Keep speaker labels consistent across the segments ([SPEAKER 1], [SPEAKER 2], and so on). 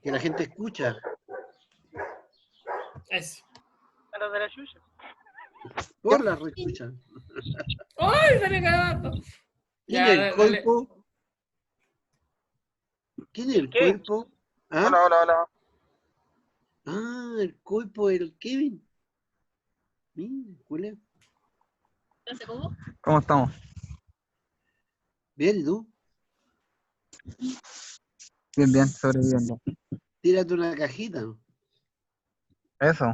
[SPEAKER 1] que la gente escucha.
[SPEAKER 2] Eso.
[SPEAKER 3] A los de la chucha.
[SPEAKER 1] Por la reescucha.
[SPEAKER 2] ¡Ay, sale cagando!
[SPEAKER 1] ¿Quién
[SPEAKER 2] Ya,
[SPEAKER 1] es el
[SPEAKER 2] dale.
[SPEAKER 1] cuerpo? ¿Quién es el
[SPEAKER 3] ¿Qué?
[SPEAKER 1] cuerpo? ¿Ah?
[SPEAKER 3] Hola, hola, hola.
[SPEAKER 1] Ah, el cuerpo del Kevin. Mira, Julio.
[SPEAKER 4] ¿Cómo estamos?
[SPEAKER 1] Bien, ¿y tú?
[SPEAKER 4] Bien, bien, sobreviviendo.
[SPEAKER 1] Tírate una cajita.
[SPEAKER 4] Eso.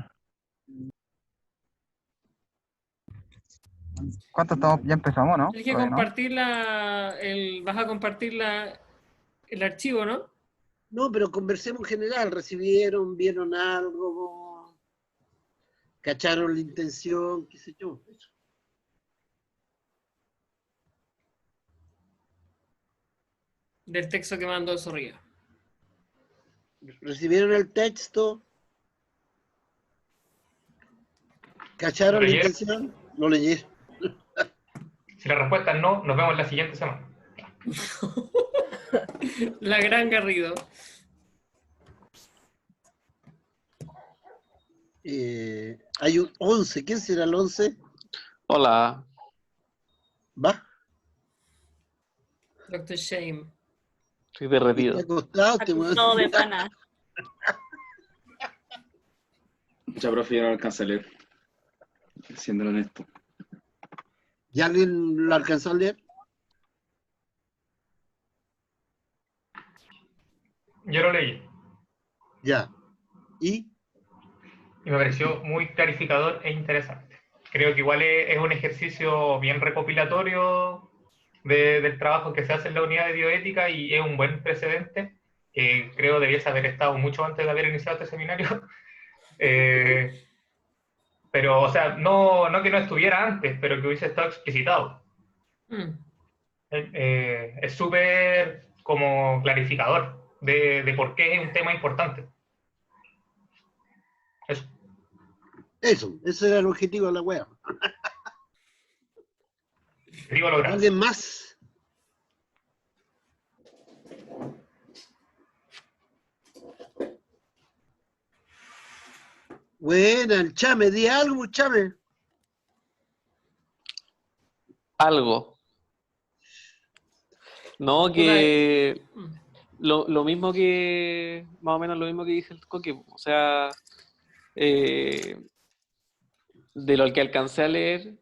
[SPEAKER 4] ¿Cuánto estamos? Ya empezamos, ¿no?
[SPEAKER 2] Tienes que
[SPEAKER 4] Todavía no.
[SPEAKER 2] compartir vas a compartir el archivo, ¿no?
[SPEAKER 1] No, pero conversemos en general. ¿Recibieron, vieron algo? ¿Cacharon la intención? ¿Qué sé yo? Eso.
[SPEAKER 2] Del texto que mandó Zorrilla.
[SPEAKER 1] ¿Recibieron el texto? ¿Cacharon
[SPEAKER 5] ¿Lo
[SPEAKER 1] la
[SPEAKER 5] leyeron?
[SPEAKER 1] intención? Lo leyeron.
[SPEAKER 5] Si la respuesta es no, nos vemos la siguiente semana.
[SPEAKER 2] La gran Garrido.
[SPEAKER 1] Hay un 11. ¿Quién será el 11?
[SPEAKER 6] Hola.
[SPEAKER 1] ¿Va?
[SPEAKER 2] Dr. Shame.
[SPEAKER 6] Estoy derretido.
[SPEAKER 1] ¿Está acostado? Te
[SPEAKER 7] No, de pana.
[SPEAKER 8] Ya, profe, yo no alcanzo a leer. Siendo honesto.
[SPEAKER 1] ¿Ya alguien lo alcanzó a leer?
[SPEAKER 5] Yo lo leí
[SPEAKER 1] Ya. ¿Y?
[SPEAKER 5] y me pareció muy clarificador e interesante. Creo que igual es un ejercicio bien recopilatorio del trabajo que se hace en la unidad de bioética y es un buen precedente que creo debiese haber estado mucho antes de haber iniciado este seminario. Pero, o sea, no que no estuviera antes, pero que hubiese estado explicitado. Es súper como clarificador de por qué es un tema importante. Eso.
[SPEAKER 1] Ese era el objetivo de la wea.
[SPEAKER 5] Digo logrado.
[SPEAKER 1] ¿Alguien más? Buena, el Chame, di algo, Chame.
[SPEAKER 6] Algo. No, que lo mismo que, más o menos lo mismo que dije el Coque, o sea, de lo que alcancé a leer,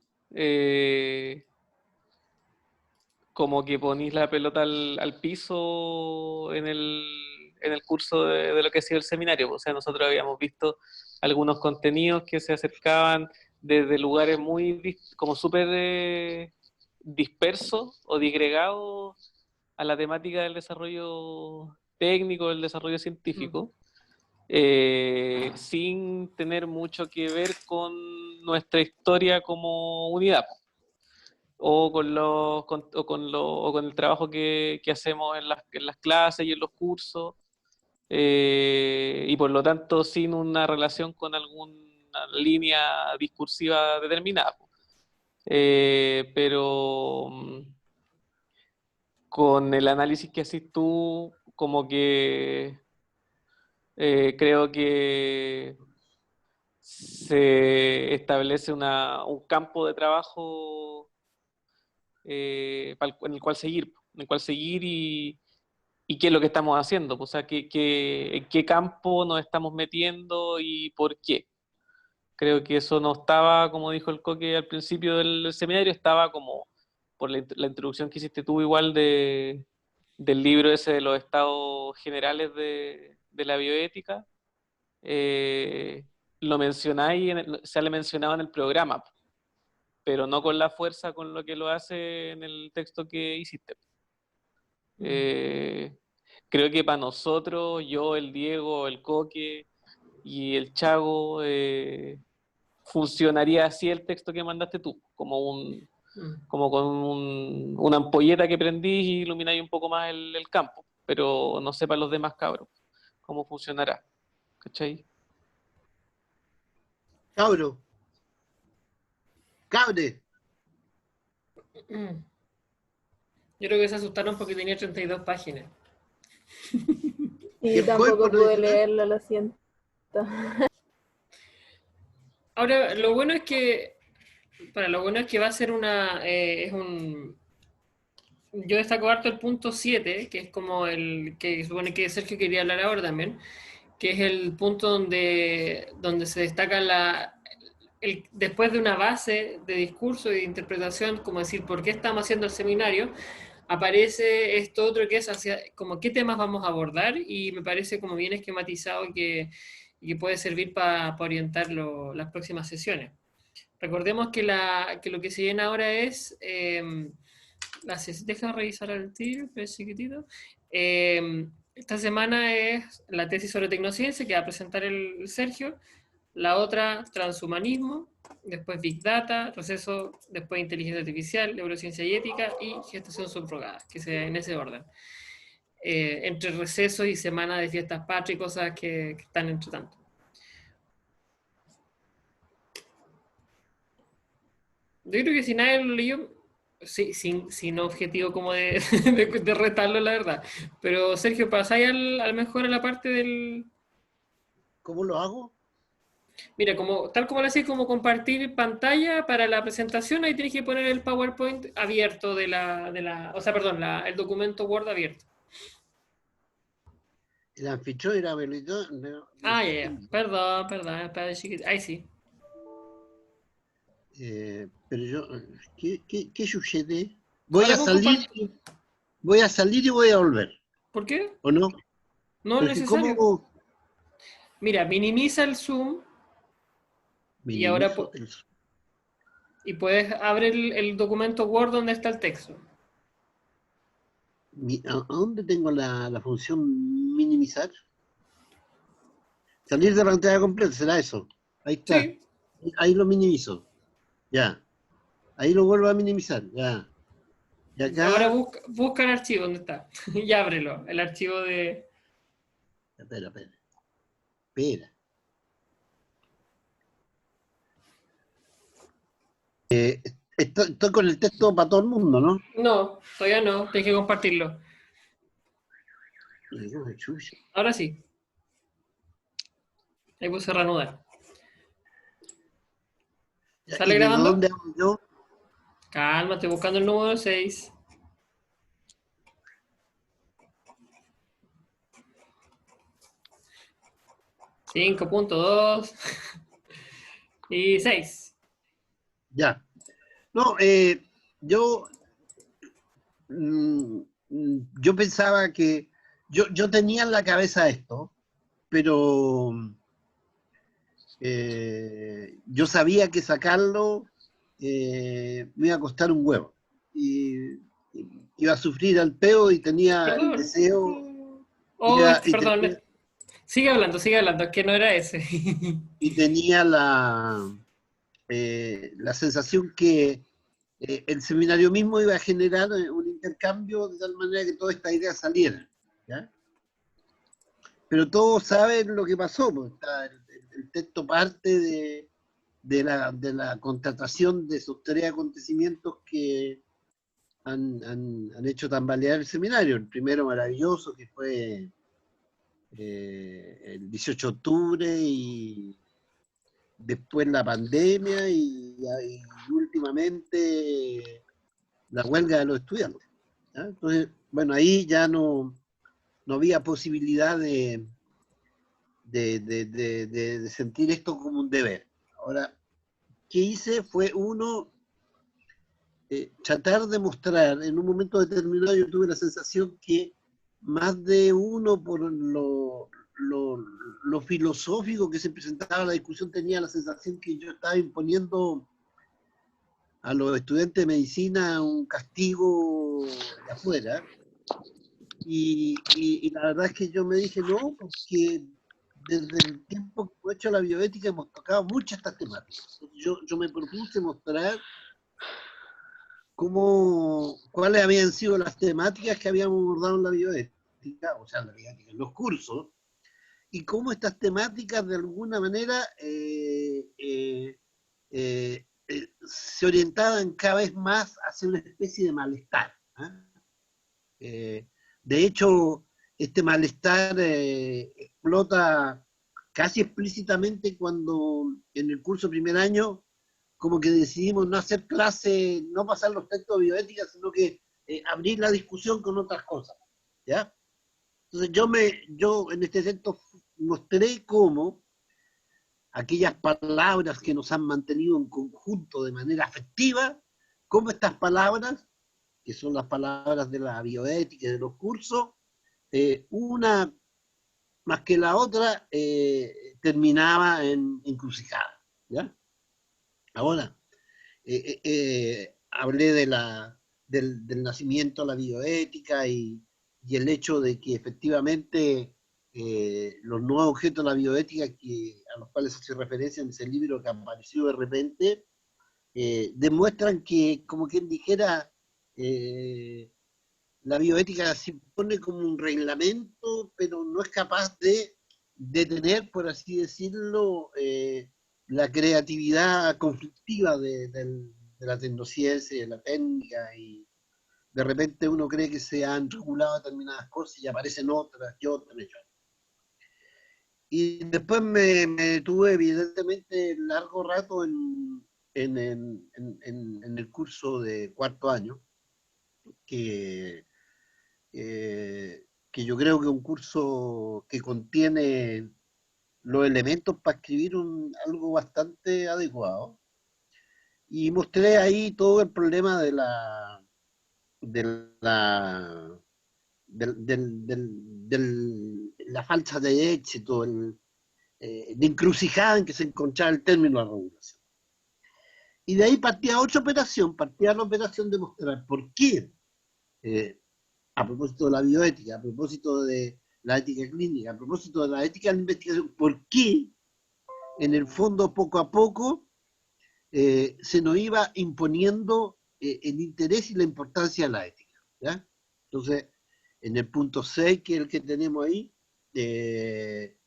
[SPEAKER 6] como que ponís la pelota al piso en el curso de lo que ha sido el seminario. O sea, nosotros habíamos visto algunos contenidos que se acercaban desde lugares muy como súper dispersos o disgregados a la temática del desarrollo técnico, del desarrollo científico, sin tener mucho que ver con nuestra historia como unidad, o con el trabajo que hacemos en las clases y en los cursos, y por lo tanto sin una relación con alguna línea discursiva determinada. Pero con el análisis que haces tú, como que creo que se establece un campo de trabajo en el cual seguir y qué es lo que estamos haciendo, o sea, en qué campo nos estamos metiendo y por qué. Creo que eso no estaba, como dijo el Coque al principio del seminario, estaba como por la introducción que hiciste tú igual del libro ese de los estados generales de la bioética. Lo mencionáis, se le mencionaba en el programa, pero no con la fuerza con lo que lo hace en el texto que hiciste. Creo que para nosotros, yo, el Diego, el Coque y el Chago, funcionaría así el texto que mandaste tú, como con una ampolleta que prendís y ilumináis un poco más el campo, pero no sé para los demás cabros cómo funcionará, ¿cachai?
[SPEAKER 1] Cabro. Cabre.
[SPEAKER 2] Yo creo que se asustaron porque tenía 32 páginas.
[SPEAKER 1] Y
[SPEAKER 3] Y
[SPEAKER 1] el
[SPEAKER 3] tampoco
[SPEAKER 1] cuerpo no
[SPEAKER 3] pude
[SPEAKER 1] dice nada.
[SPEAKER 3] leerlo, lo siento.
[SPEAKER 2] Ahora, lo bueno es que, lo bueno es que va a ser yo destaco harto el punto 7, que es como el que supone que Sergio quería hablar ahora también, que es el punto donde se destaca después de una base de discurso y de interpretación, como decir, ¿por qué estamos haciendo el seminario? Aparece esto otro que es como qué temas vamos a abordar, y me parece como bien esquematizado y que puede servir para orientar las próximas sesiones. Recordemos que lo que se viene ahora es, deja revisar el tiro, pero es chiquitito. Esta semana es la tesis sobre tecnociencia que va a presentar el Sergio, la otra transhumanismo, después Big Data, receso, después inteligencia artificial, neurociencia y ética, y gestación subrogada, que sea en ese orden. Entre recesos y semana de fiestas patrias y cosas que están entre tanto. Yo creo que si nadie lo leyó, sí, sin objetivo como de retarlo, la verdad. Pero Sergio, ¿pasáis al mejor a la parte del...
[SPEAKER 1] ¿Cómo lo hago?
[SPEAKER 2] Mira, tal como lo hacéis, como compartir pantalla para la presentación, ahí tienes que poner el PowerPoint abierto o sea, perdón, el documento Word abierto.
[SPEAKER 1] El anfitrión era habilitado.
[SPEAKER 2] Ah, ya. Perdón, espera, chiquito. Ahí sí.
[SPEAKER 1] Pero yo, ¿qué sucede? Voy
[SPEAKER 2] Ahora
[SPEAKER 1] a
[SPEAKER 2] con
[SPEAKER 1] salir,
[SPEAKER 2] compartir.
[SPEAKER 1] voy a salir y voy a volver,
[SPEAKER 2] ¿Por qué?
[SPEAKER 1] ¿o no?
[SPEAKER 2] No es
[SPEAKER 1] Pero es que
[SPEAKER 2] necesario.
[SPEAKER 1] cómo
[SPEAKER 2] Mira, minimiza el zoom y ahora
[SPEAKER 1] minimizo el...
[SPEAKER 2] y puedes abrir el documento Word donde está el texto.
[SPEAKER 1] ¿A dónde tengo la función minimizar? Salir de la pantalla completa, será eso. Ahí está.
[SPEAKER 2] Sí.
[SPEAKER 1] Ahí lo minimizo. Ya. Ahí lo vuelvo a minimizar. Ya. Y
[SPEAKER 2] Ahora
[SPEAKER 1] acá.
[SPEAKER 2] busca el archivo donde está y ábrelo. El archivo de...
[SPEAKER 1] Espera. Espera. Estoy con el texto para todo el mundo, ¿no?
[SPEAKER 2] No, todavía no. Tienes que compartirlo.
[SPEAKER 1] Chucha.
[SPEAKER 2] Ahora sí. Ahí puse reanudar.
[SPEAKER 1] Ya,
[SPEAKER 2] ¿Sale
[SPEAKER 1] ¿y desde
[SPEAKER 2] grabando?
[SPEAKER 1] dónde hago yo?
[SPEAKER 2] Calma, estoy buscando el número 6. .2 y 6.
[SPEAKER 1] Ya. No, yo, yo pensaba que yo tenía en la cabeza esto, pero yo sabía que sacarlo me iba a costar un huevo. Y iba a sufrir al peo y tenía el
[SPEAKER 2] Perdón.
[SPEAKER 1] deseo,
[SPEAKER 2] Oh,
[SPEAKER 1] y
[SPEAKER 2] perdón. Sigue hablando, es que no era ese.
[SPEAKER 1] tenía la sensación que el seminario mismo iba a generar un intercambio de tal manera que toda esta idea saliera. ¿Ya? Pero todos saben lo que pasó, pues, el texto parte de la contratación de esos tres acontecimientos que han hecho tambalear el seminario. El primero maravilloso, que fue el 18 de octubre, y después la pandemia, y últimamente la huelga de los estudiantes. ¿Ya? Entonces, bueno, ahí ya no había posibilidad de sentir esto como un deber. Ahora, ¿qué hice? Fue tratar de mostrar, en un momento determinado yo tuve la sensación que más de uno, por lo filosófico que se presentaba la discusión, tenía la sensación que yo estaba imponiendo a los estudiantes de medicina un castigo de afuera. Y la verdad es que yo me dije, no, porque desde el tiempo que he hecho la bioética hemos tocado muchas estas temáticas. Yo me propuse mostrar cuáles habían sido las temáticas que habíamos abordado en la bioética, o sea, en la bioética, en los cursos, y cómo estas temáticas de alguna manera se orientaban cada vez más hacia una especie de malestar. ¿Eh? De hecho, este malestar explota casi explícitamente cuando en el curso primer año como que decidimos no hacer clase, no pasar los textos de bioética, sino que abrir la discusión con otras cosas, ¿ya? Entonces yo en este texto mostré cómo aquellas palabras que nos han mantenido en conjunto de manera afectiva, cómo estas palabras, que son las palabras de la bioética y de los cursos, una más que la otra terminaba en encrucijada, ¿ya? Ahora, hablé del nacimiento de la bioética y el hecho de que efectivamente los nuevos objetos de la bioética a los cuales hace referencia en ese libro que apareció de repente, demuestran que, como quien dijera, la bioética se impone como un reglamento, pero no es capaz de detener, por así decirlo, la creatividad conflictiva de la tecnociencia, de la técnica, y de repente uno cree que se han regulado determinadas cosas y aparecen otras y otras y otras. Y después me detuve evidentemente largo rato en el curso de cuarto año, que yo creo que es un curso que contiene los elementos para escribir algo bastante adecuado. Y mostré ahí todo el problema de la falta de éxito, de encrucijada en que se encontraba el término de la regulación. Y de ahí partía la operación de mostrar por qué, a propósito de la bioética, a propósito de la ética clínica, a propósito de la ética de la investigación, por qué, en el fondo, poco a poco, se nos iba imponiendo el interés y la importancia de la ética, ¿ya? Entonces, en el punto 6, que es el que tenemos ahí, en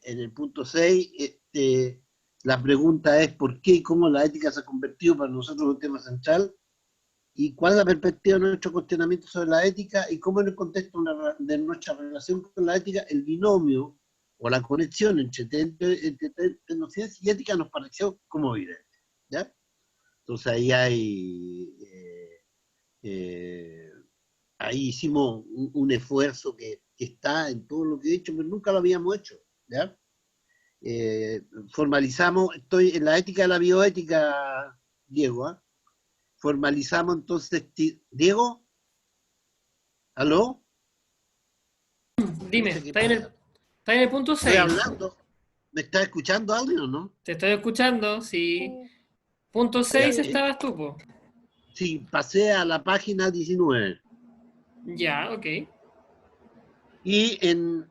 [SPEAKER 1] el punto 6, la pregunta es por qué y cómo la ética se ha convertido para nosotros en un tema central, y cuál es la perspectiva de nuestro cuestionamiento sobre la ética, y cómo en el contexto de nuestra relación con la ética, el binomio o la conexión entre tecnociencia y ética nos pareció como evidente, ¿ya? Entonces ahí hicimos un esfuerzo que está en todo lo que he hecho, pero nunca lo habíamos hecho, ¿ya? Formalizamos, estoy en la ética de la bioética, Diego, ¿eh? Formalizamos entonces, Diego, ¿aló?
[SPEAKER 2] Dime,
[SPEAKER 1] No sé qué
[SPEAKER 2] está
[SPEAKER 1] pasa.
[SPEAKER 2] en el punto
[SPEAKER 1] Estoy
[SPEAKER 2] 6.
[SPEAKER 1] hablando. ¿Me estás escuchando alguien o no?
[SPEAKER 2] Te estoy escuchando, sí. Punto
[SPEAKER 1] Ya,
[SPEAKER 2] 6 estabas tú, po.
[SPEAKER 1] sí, pasé a la página 19.
[SPEAKER 2] Ya, ok.
[SPEAKER 1] Y
[SPEAKER 2] ¿En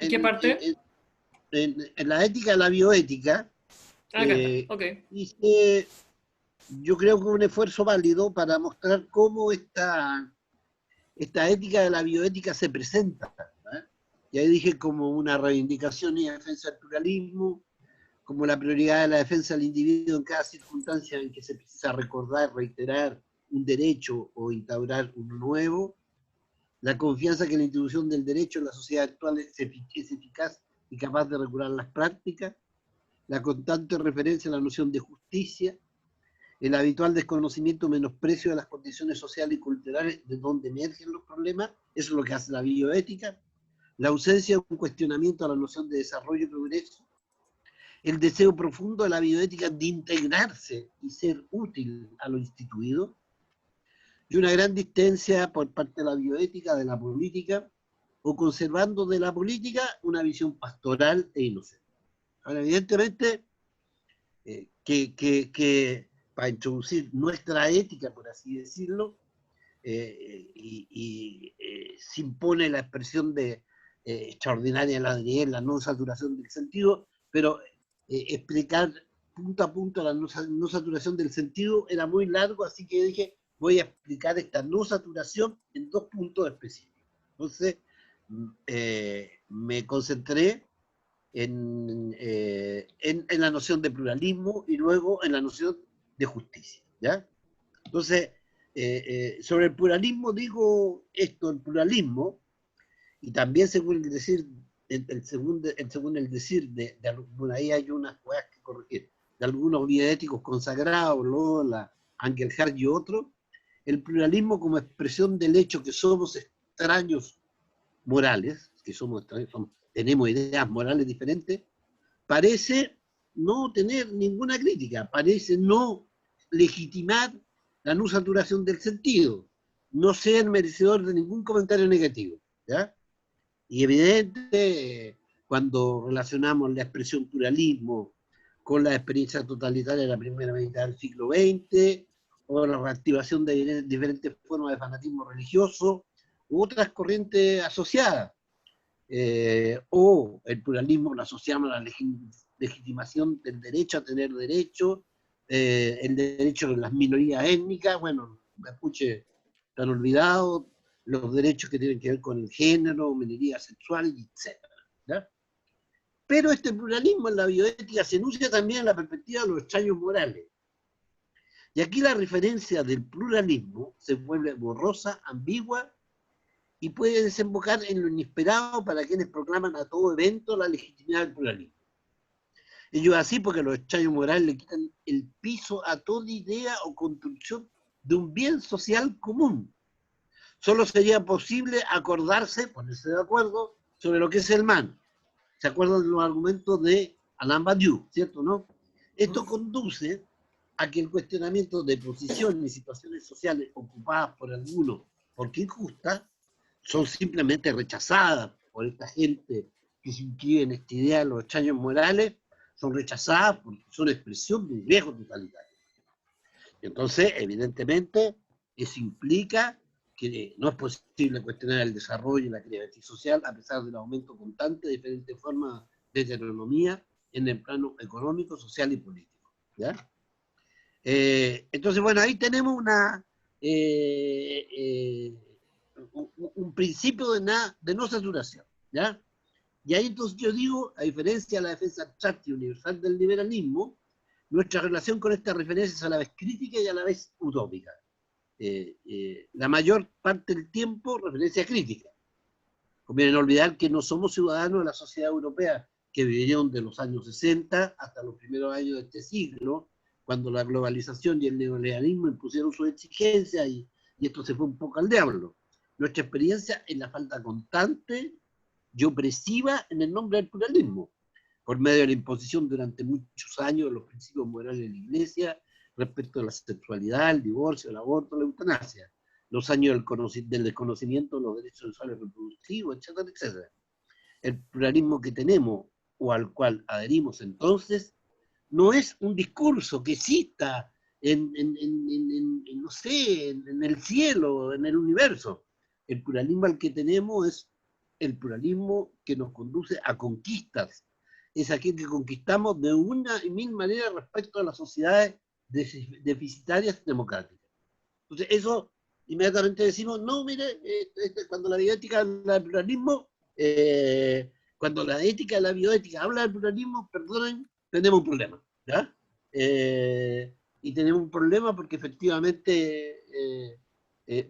[SPEAKER 2] qué parte?
[SPEAKER 1] en la ética de la bioética,
[SPEAKER 2] Acá está, ok.
[SPEAKER 1] hice, yo creo que un esfuerzo válido para mostrar cómo esta ética de la bioética se presenta, ¿eh? Y ahí dije como una reivindicación y defensa del pluralismo, como la prioridad de la defensa del individuo en cada circunstancia en que se precisa recordar, reiterar un derecho o instaurar uno nuevo, la confianza que la institución del derecho en la sociedad actual es eficaz y capaz de regular las prácticas, la constante referencia a la noción de justicia, el habitual desconocimiento o menosprecio de las condiciones sociales y culturales de donde emergen los problemas, eso es lo que hace la bioética, la ausencia de un cuestionamiento a la noción de desarrollo y progreso, el deseo profundo de la bioética de integrarse y ser útil a lo instituido, y una gran distancia por parte de la bioética de la política, o conservando de la política una visión pastoral e inocente. Ahora, evidentemente, que para introducir nuestra ética, por así decirlo, se impone la expresión de extraordinaria la no saturación del sentido, pero explicar punto a punto la no saturación del sentido era muy largo, así que dije, voy a explicar esta no saturación en 2 puntos específicos. Entonces, me concentré en la noción de pluralismo y luego en la noción de justicia, ¿ya? Entonces, sobre el pluralismo digo esto, el pluralismo Y también según el decir, según el decir bueno, ahí hay unas cosas que corregir, de algunos bioéticos consagrados, Lola, Ángel Hart y otros, el pluralismo como expresión del hecho que somos extraños morales, que somos extraños, tenemos ideas morales diferentes, parece no tener ninguna crítica, parece no legitimar la no saturación del sentido, no ser merecedor de ningún comentario negativo, ¿ya? Y evidente, cuando relacionamos la expresión pluralismo con la experiencia totalitaria de la primera mitad del siglo XX, o la reactivación de diferentes formas de fanatismo religioso, u otras corrientes asociadas, o el pluralismo lo asociamos a la legitimación del derecho a tener derecho, el derecho de las minorías étnicas, bueno, mapuche están olvidados, los derechos que tienen que ver con el género, minoría sexual, etc. ¿Ya? Pero este pluralismo en la bioética se enuncia también en la perspectiva de los extraños morales. Y aquí la referencia del pluralismo se vuelve borrosa, ambigua, y puede desembocar en lo inesperado para quienes proclaman a todo evento la legitimidad del pluralismo. Ello así porque los extraños morales le quitan el piso a toda idea o construcción de un bien social común. Solo sería posible acordarse, ponerse de acuerdo, sobre lo que es el mal. ¿Se acuerdan de los argumentos de Alain Badiou, cierto, no? Esto conduce a que el cuestionamiento de posiciones y situaciones sociales ocupadas por algunos porque injustas son simplemente rechazadas por esta gente que se inscribe en esta idea de los extraños morales, son rechazadas porque son expresión de un riesgo totalitario. Entonces, evidentemente, eso implica que no es posible cuestionar el desarrollo y la creatividad social a pesar del aumento constante de diferentes formas de heteronomía en el plano económico, social y político. ¿Ya? Entonces, bueno, ahí tenemos un principio de no saturación. ¿Ya? Y ahí entonces yo digo, a diferencia de la defensa abstracta y universal del liberalismo, nuestra relación con esta referencia es a la vez crítica y a la vez utópica. La mayor parte del tiempo referencia crítica. Conviene no olvidar que no somos ciudadanos de la sociedad europea que vivieron de los años 60 hasta los primeros años de este siglo, cuando la globalización y el neoliberalismo impusieron sus exigencias y esto se fue un poco al diablo. Nuestra experiencia es la falta constante y opresiva en el nombre del pluralismo, por medio de la imposición durante muchos años de los principios morales de la Iglesia respecto a la sexualidad, el divorcio, el aborto, la eutanasia, los años del desconocimiento de los derechos sexuales reproductivos, etcétera, etcétera. El pluralismo que tenemos o al cual adherimos entonces no es un discurso que exista no sé, en el cielo, en el universo. El pluralismo al que tenemos es el pluralismo que nos conduce a conquistas. Es aquel que conquistamos de una y mil maneras respecto a las sociedades deficitarias democráticas. Entonces, eso inmediatamente decimos, no, mire, cuando la bioética habla del pluralismo, cuando la ética de la bioética habla del pluralismo, perdonen, tenemos un problema, ¿ya? Y tenemos un problema porque efectivamente,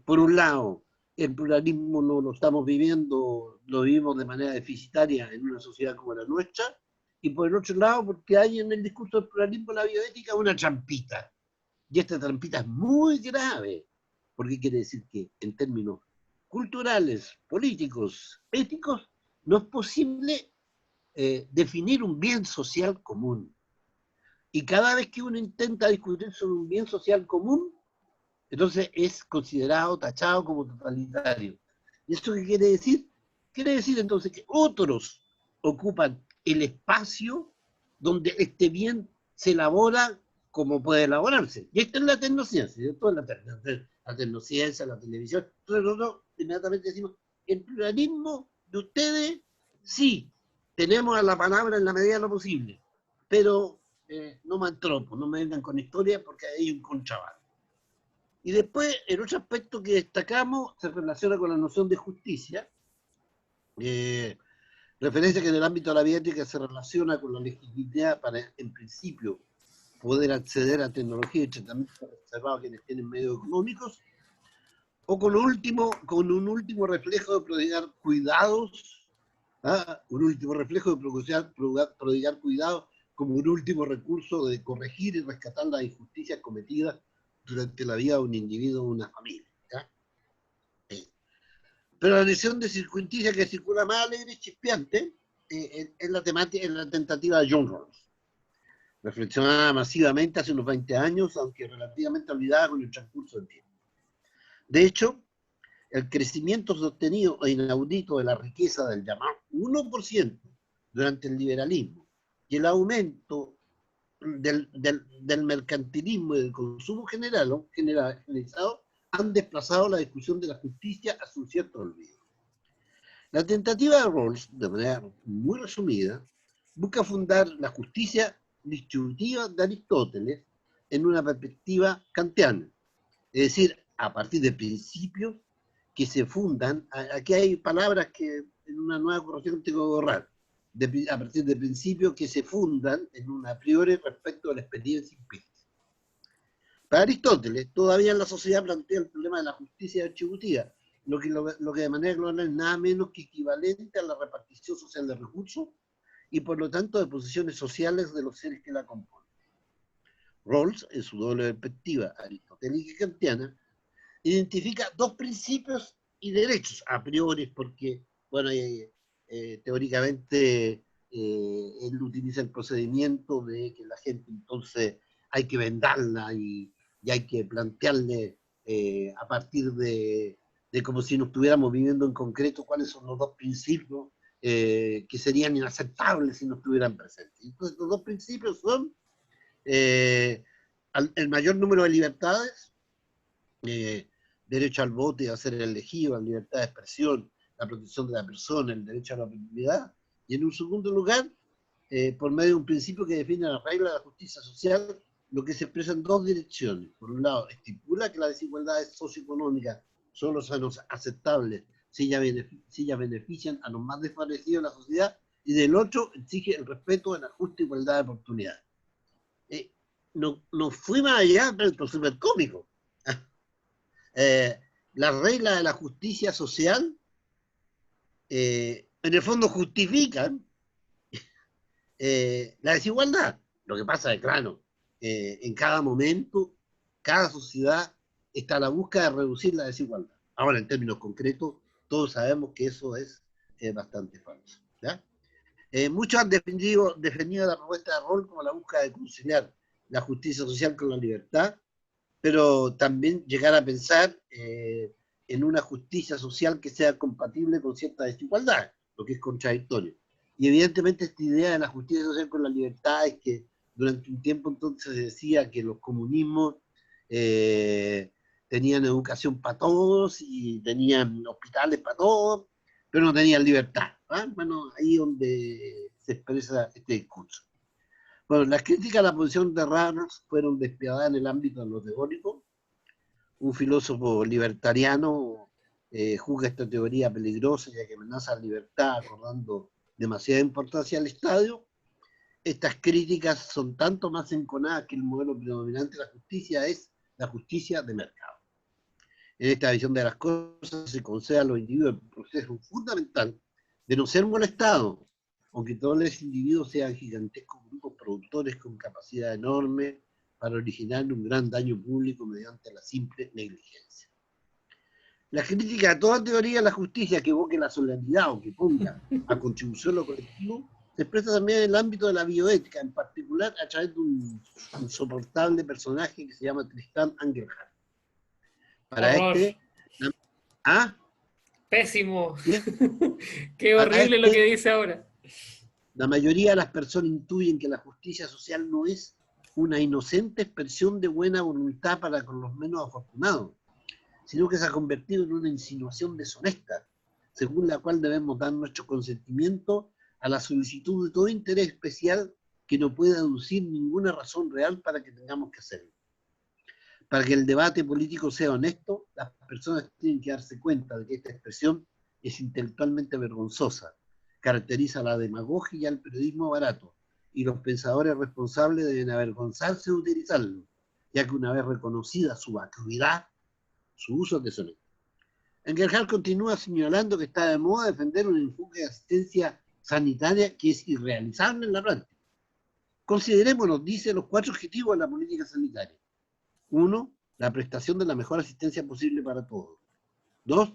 [SPEAKER 1] por un lado, el pluralismo no lo estamos viviendo, lo vivimos de manera deficitaria en una sociedad como la nuestra, y por el otro lado, porque hay en el discurso del pluralismo la bioética una trampita. Y esta trampita es muy grave, porque quiere decir que en términos culturales, políticos, éticos, no es posible definir un bien social común. Y cada vez que uno intenta discutir sobre un bien social común, entonces es considerado, tachado como totalitario. ¿Y esto qué quiere decir? Quiere decir entonces que otros ocupan el espacio donde este bien se elabora como puede elaborarse. Y esta es la tecnociencia, ¿cierto? La tecnociencia, la televisión. Entonces nosotros inmediatamente decimos, el pluralismo de ustedes, sí, tenemos a la palabra en la medida de lo posible, pero no me antropo, no me vengan con historia porque hay un contrabando. Y después, el otro aspecto que destacamos se relaciona con la noción de justicia, referencia que en el ámbito de la bioética se relaciona con la legitimidad para, en principio, poder acceder a tecnología y tratamientos reservados a quienes tienen medios económicos, o con un último reflejo de prodigar cuidados, un último reflejo de prodigar cuidados como un último recurso de corregir y rescatar las injusticias cometidas durante la vida de un individuo o una familia. ¿Ya? Pero la lección de circunstancia que circula más alegre y chispeante es la tentativa de John Rawls, reflexionada masivamente hace unos 20 años, aunque relativamente olvidada con el transcurso del tiempo. De hecho, el crecimiento sostenido e inaudito de la riqueza del llamado 1% durante el liberalismo y el aumento del mercantilismo y del consumo generalizado han desplazado la discusión de la justicia a un cierto olvido. La tentativa de Rawls, de manera muy resumida, busca fundar la justicia distributiva de Aristóteles en una perspectiva kantiana, es decir, a partir de principios que se fundan, aquí hay palabras que en una nueva corrección tengo que borrar, a partir de principios que se fundan en un a priori respecto de la experiencia empírica. Para Aristóteles, todavía la sociedad plantea el problema de la justicia distributiva, lo que de manera global es nada menos que equivalente a la repartición social de recursos y por lo tanto de posiciones sociales de los seres que la componen. Rawls, en su doble perspectiva aristotélica y kantiana, identifica dos principios y derechos a priori, porque, bueno, teóricamente él utiliza el procedimiento de que la gente entonces hay que vendarla y hay que plantearle a partir de como si no estuviéramos viviendo en concreto cuáles son los dos principios que serían inaceptables si no estuvieran presentes. Entonces, los dos principios son el mayor número de libertades, derecho al voto y a ser elegido, la libertad de expresión, la protección de la persona, el derecho a la propiedad, y en un segundo lugar, por medio de un principio que define la regla de la justicia social, lo que se expresa en dos direcciones. Por un lado, estipula que las desigualdades socioeconómicas solo son aceptables si ellas benefician a los más desfavorecidos de la sociedad, y del otro, exige el respeto de la justa igualdad de oportunidades. No fui más allá, pero esto es súper cómico. Las reglas de la justicia social en el fondo justifican la desigualdad. Lo que pasa es, claro, en cada momento, cada sociedad está a la búsqueda de reducir la desigualdad. Ahora, en términos concretos, todos sabemos que eso es bastante falso. ¿Ya? Muchos han defendido la propuesta de Rawls como la búsqueda de conciliar la justicia social con la libertad, pero también llegar a pensar en una justicia social que sea compatible con cierta desigualdad, lo que es contradictorio. Y evidentemente esta idea de la justicia social con la libertad es que durante un tiempo entonces se decía que los comunismos tenían educación para todos y tenían hospitales para todos, pero no tenían libertad. ¿Ah? Bueno, ahí es donde se expresa este discurso. Bueno, las críticas a la posición de Rawls fueron despiadadas en el ámbito de lo teórico. Un filósofo libertariano juzga esta teoría peligrosa ya que amenaza la libertad acordando demasiada importancia al Estado. Estas críticas son tanto más enconadas que el modelo predominante de la justicia es la justicia de mercado. En esta visión de las cosas se concede a los individuos el proceso fundamental de no ser molestados, aunque todos los individuos sean gigantescos grupos productores con capacidad enorme para originar un gran daño público mediante la simple negligencia. La crítica a toda teoría de la justicia que evoque la solemnidad o que ponga a contribución lo colectivo se expresa también en el ámbito de la bioética, en particular a través de un insoportable personaje que se llama Tristan Engelhardt. Para
[SPEAKER 2] Horror.
[SPEAKER 1] ¿Ah?
[SPEAKER 2] Pésimo.
[SPEAKER 1] ¿Bien?
[SPEAKER 2] Qué horrible lo que dice ahora.
[SPEAKER 1] La mayoría de las personas intuyen que la justicia social no es una inocente expresión de buena voluntad para con los menos afortunados, sino que se ha convertido en una insinuación deshonesta, según la cual debemos dar nuestro consentimiento a la solicitud de todo interés especial que no pueda aducir ninguna razón real para que tengamos que hacerlo. Para que el debate político sea honesto, las personas tienen que darse cuenta de que esta expresión es intelectualmente vergonzosa, caracteriza la demagogia y al periodismo barato, y los pensadores responsables deben avergonzarse de utilizarlo, ya que una vez reconocida su vacuidad, su uso es deshonesto. Engelhardt continúa señalando que está de moda defender un enfoque de asistencia sanitaria que es irrealizable en la práctica. Considerémonos, dice, los 4 objetivos de la política sanitaria. 1. La prestación de la mejor asistencia posible para todos. 2.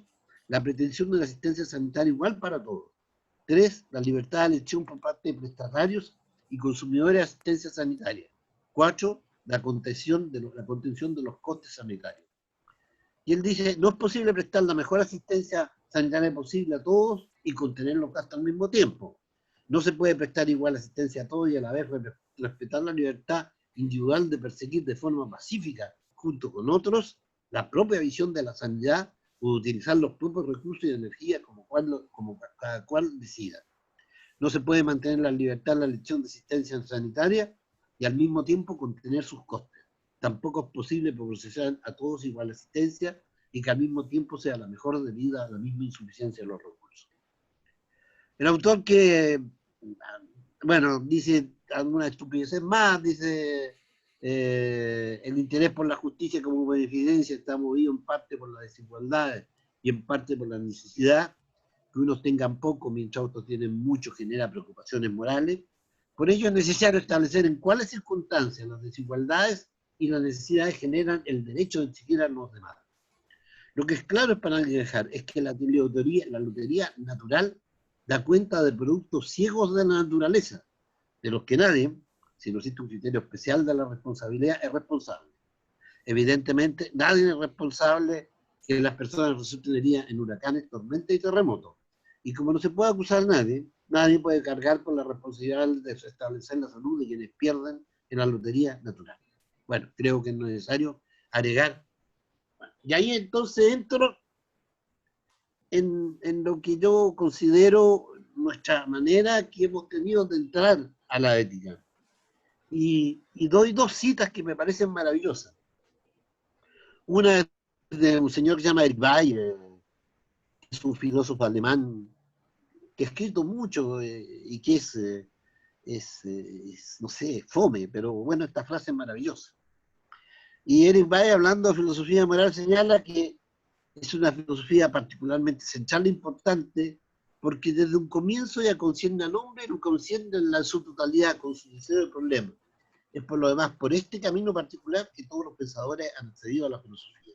[SPEAKER 1] La pretensión de la asistencia sanitaria igual para todos. 3. La libertad de elección por parte de prestatarios y consumidores de asistencia sanitaria. 4. La contención de los costes sanitarios. Y él dice, no es posible prestar la mejor asistencia sanitaria posible a todos y contener los gastos al mismo tiempo. No se puede prestar igual asistencia a todos y a la vez respetar la libertad individual de perseguir de forma pacífica, junto con otros, la propia visión de la sanidad o utilizar los propios recursos y energía como cada cual decida. No se puede mantener la libertad de la elección de asistencia sanitaria y al mismo tiempo contener sus costes. Tampoco es posible proporcionar a todos igual asistencia y que al mismo tiempo sea la mejor debida a la misma insuficiencia de los recursos. El autor que, bueno, dice algunas estupideces más, dice el interés por la justicia como beneficencia está movido en parte por las desigualdades y en parte por la necesidad. Que unos tengan poco mientras otros tienen mucho genera preocupaciones morales. Por ello es necesario establecer en cuáles circunstancias las desigualdades y las necesidades generan el derecho de exigir a los demás. Lo que es claro es para Engelhardt es que la lotería natural da cuenta de productos ciegos de la naturaleza, de los que nadie, si no existe un criterio especial de la responsabilidad, es responsable. Evidentemente, nadie es responsable que las personas resulten heridas en huracanes, tormentas y terremotos. Y como no se puede acusar a nadie, nadie puede cargar con la responsabilidad de restablecer la salud de quienes pierden en la lotería natural. Bueno, creo que es necesario agregar. Bueno, y ahí entonces entro en lo que yo considero nuestra manera que hemos tenido de entrar a la ética. Y doy 2 citas que me parecen maravillosas. Una es de un señor que se llama Eric Bayer, que es un filósofo alemán que ha escrito mucho y que es, no sé, fome, pero bueno, esta frase es maravillosa. Y Eric Bayer, hablando de filosofía moral, señala que es una filosofía particularmente central e importante porque desde un comienzo ya concierne al hombre y lo concierne en su totalidad, con su deseo de problema. Es por lo demás por este camino particular que todos los pensadores han accedido a la filosofía.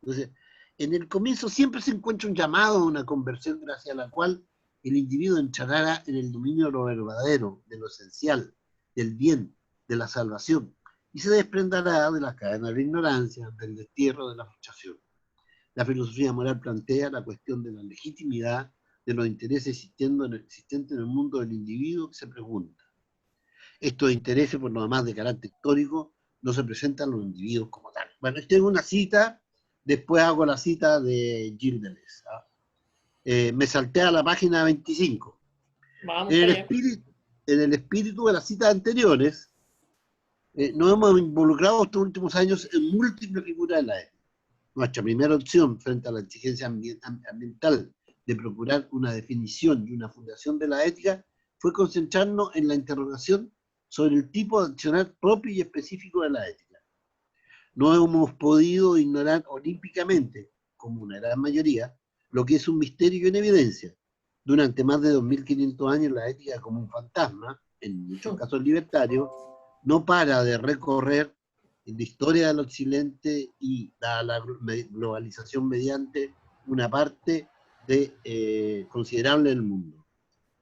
[SPEAKER 1] Entonces, en el comienzo siempre se encuentra un llamado a una conversión gracias a la cual el individuo entrará en el dominio de lo verdadero, de lo esencial, del bien, de la salvación, y se desprenderá de las cadenas de ignorancia, del destierro, de la frustración. La filosofía moral plantea la cuestión de la legitimidad de los intereses existentes en el mundo del individuo que se pregunta. Estos intereses, por lo demás de carácter histórico, no se presentan a los individuos como tal. Bueno, esta es una cita, después hago la cita de Gilles Deleuze. Me salté a la página 25.
[SPEAKER 2] Vamos
[SPEAKER 1] En
[SPEAKER 2] allá.
[SPEAKER 1] el espíritu de las citas anteriores, nos hemos involucrado estos últimos años en múltiples figuras de la ética. Nuestra primera opción frente a la exigencia ambiental de procurar una definición y una fundación de la ética fue concentrarnos en la interrogación sobre el tipo de accionar propio y específico de la ética. No hemos podido ignorar olímpicamente, como una gran mayoría, lo que es un misterio en evidencia. Durante más de 2500 años la ética como un fantasma, en muchos casos libertario, no para de recorrer la historia del occidente y la globalización mediante una parte considerable del mundo.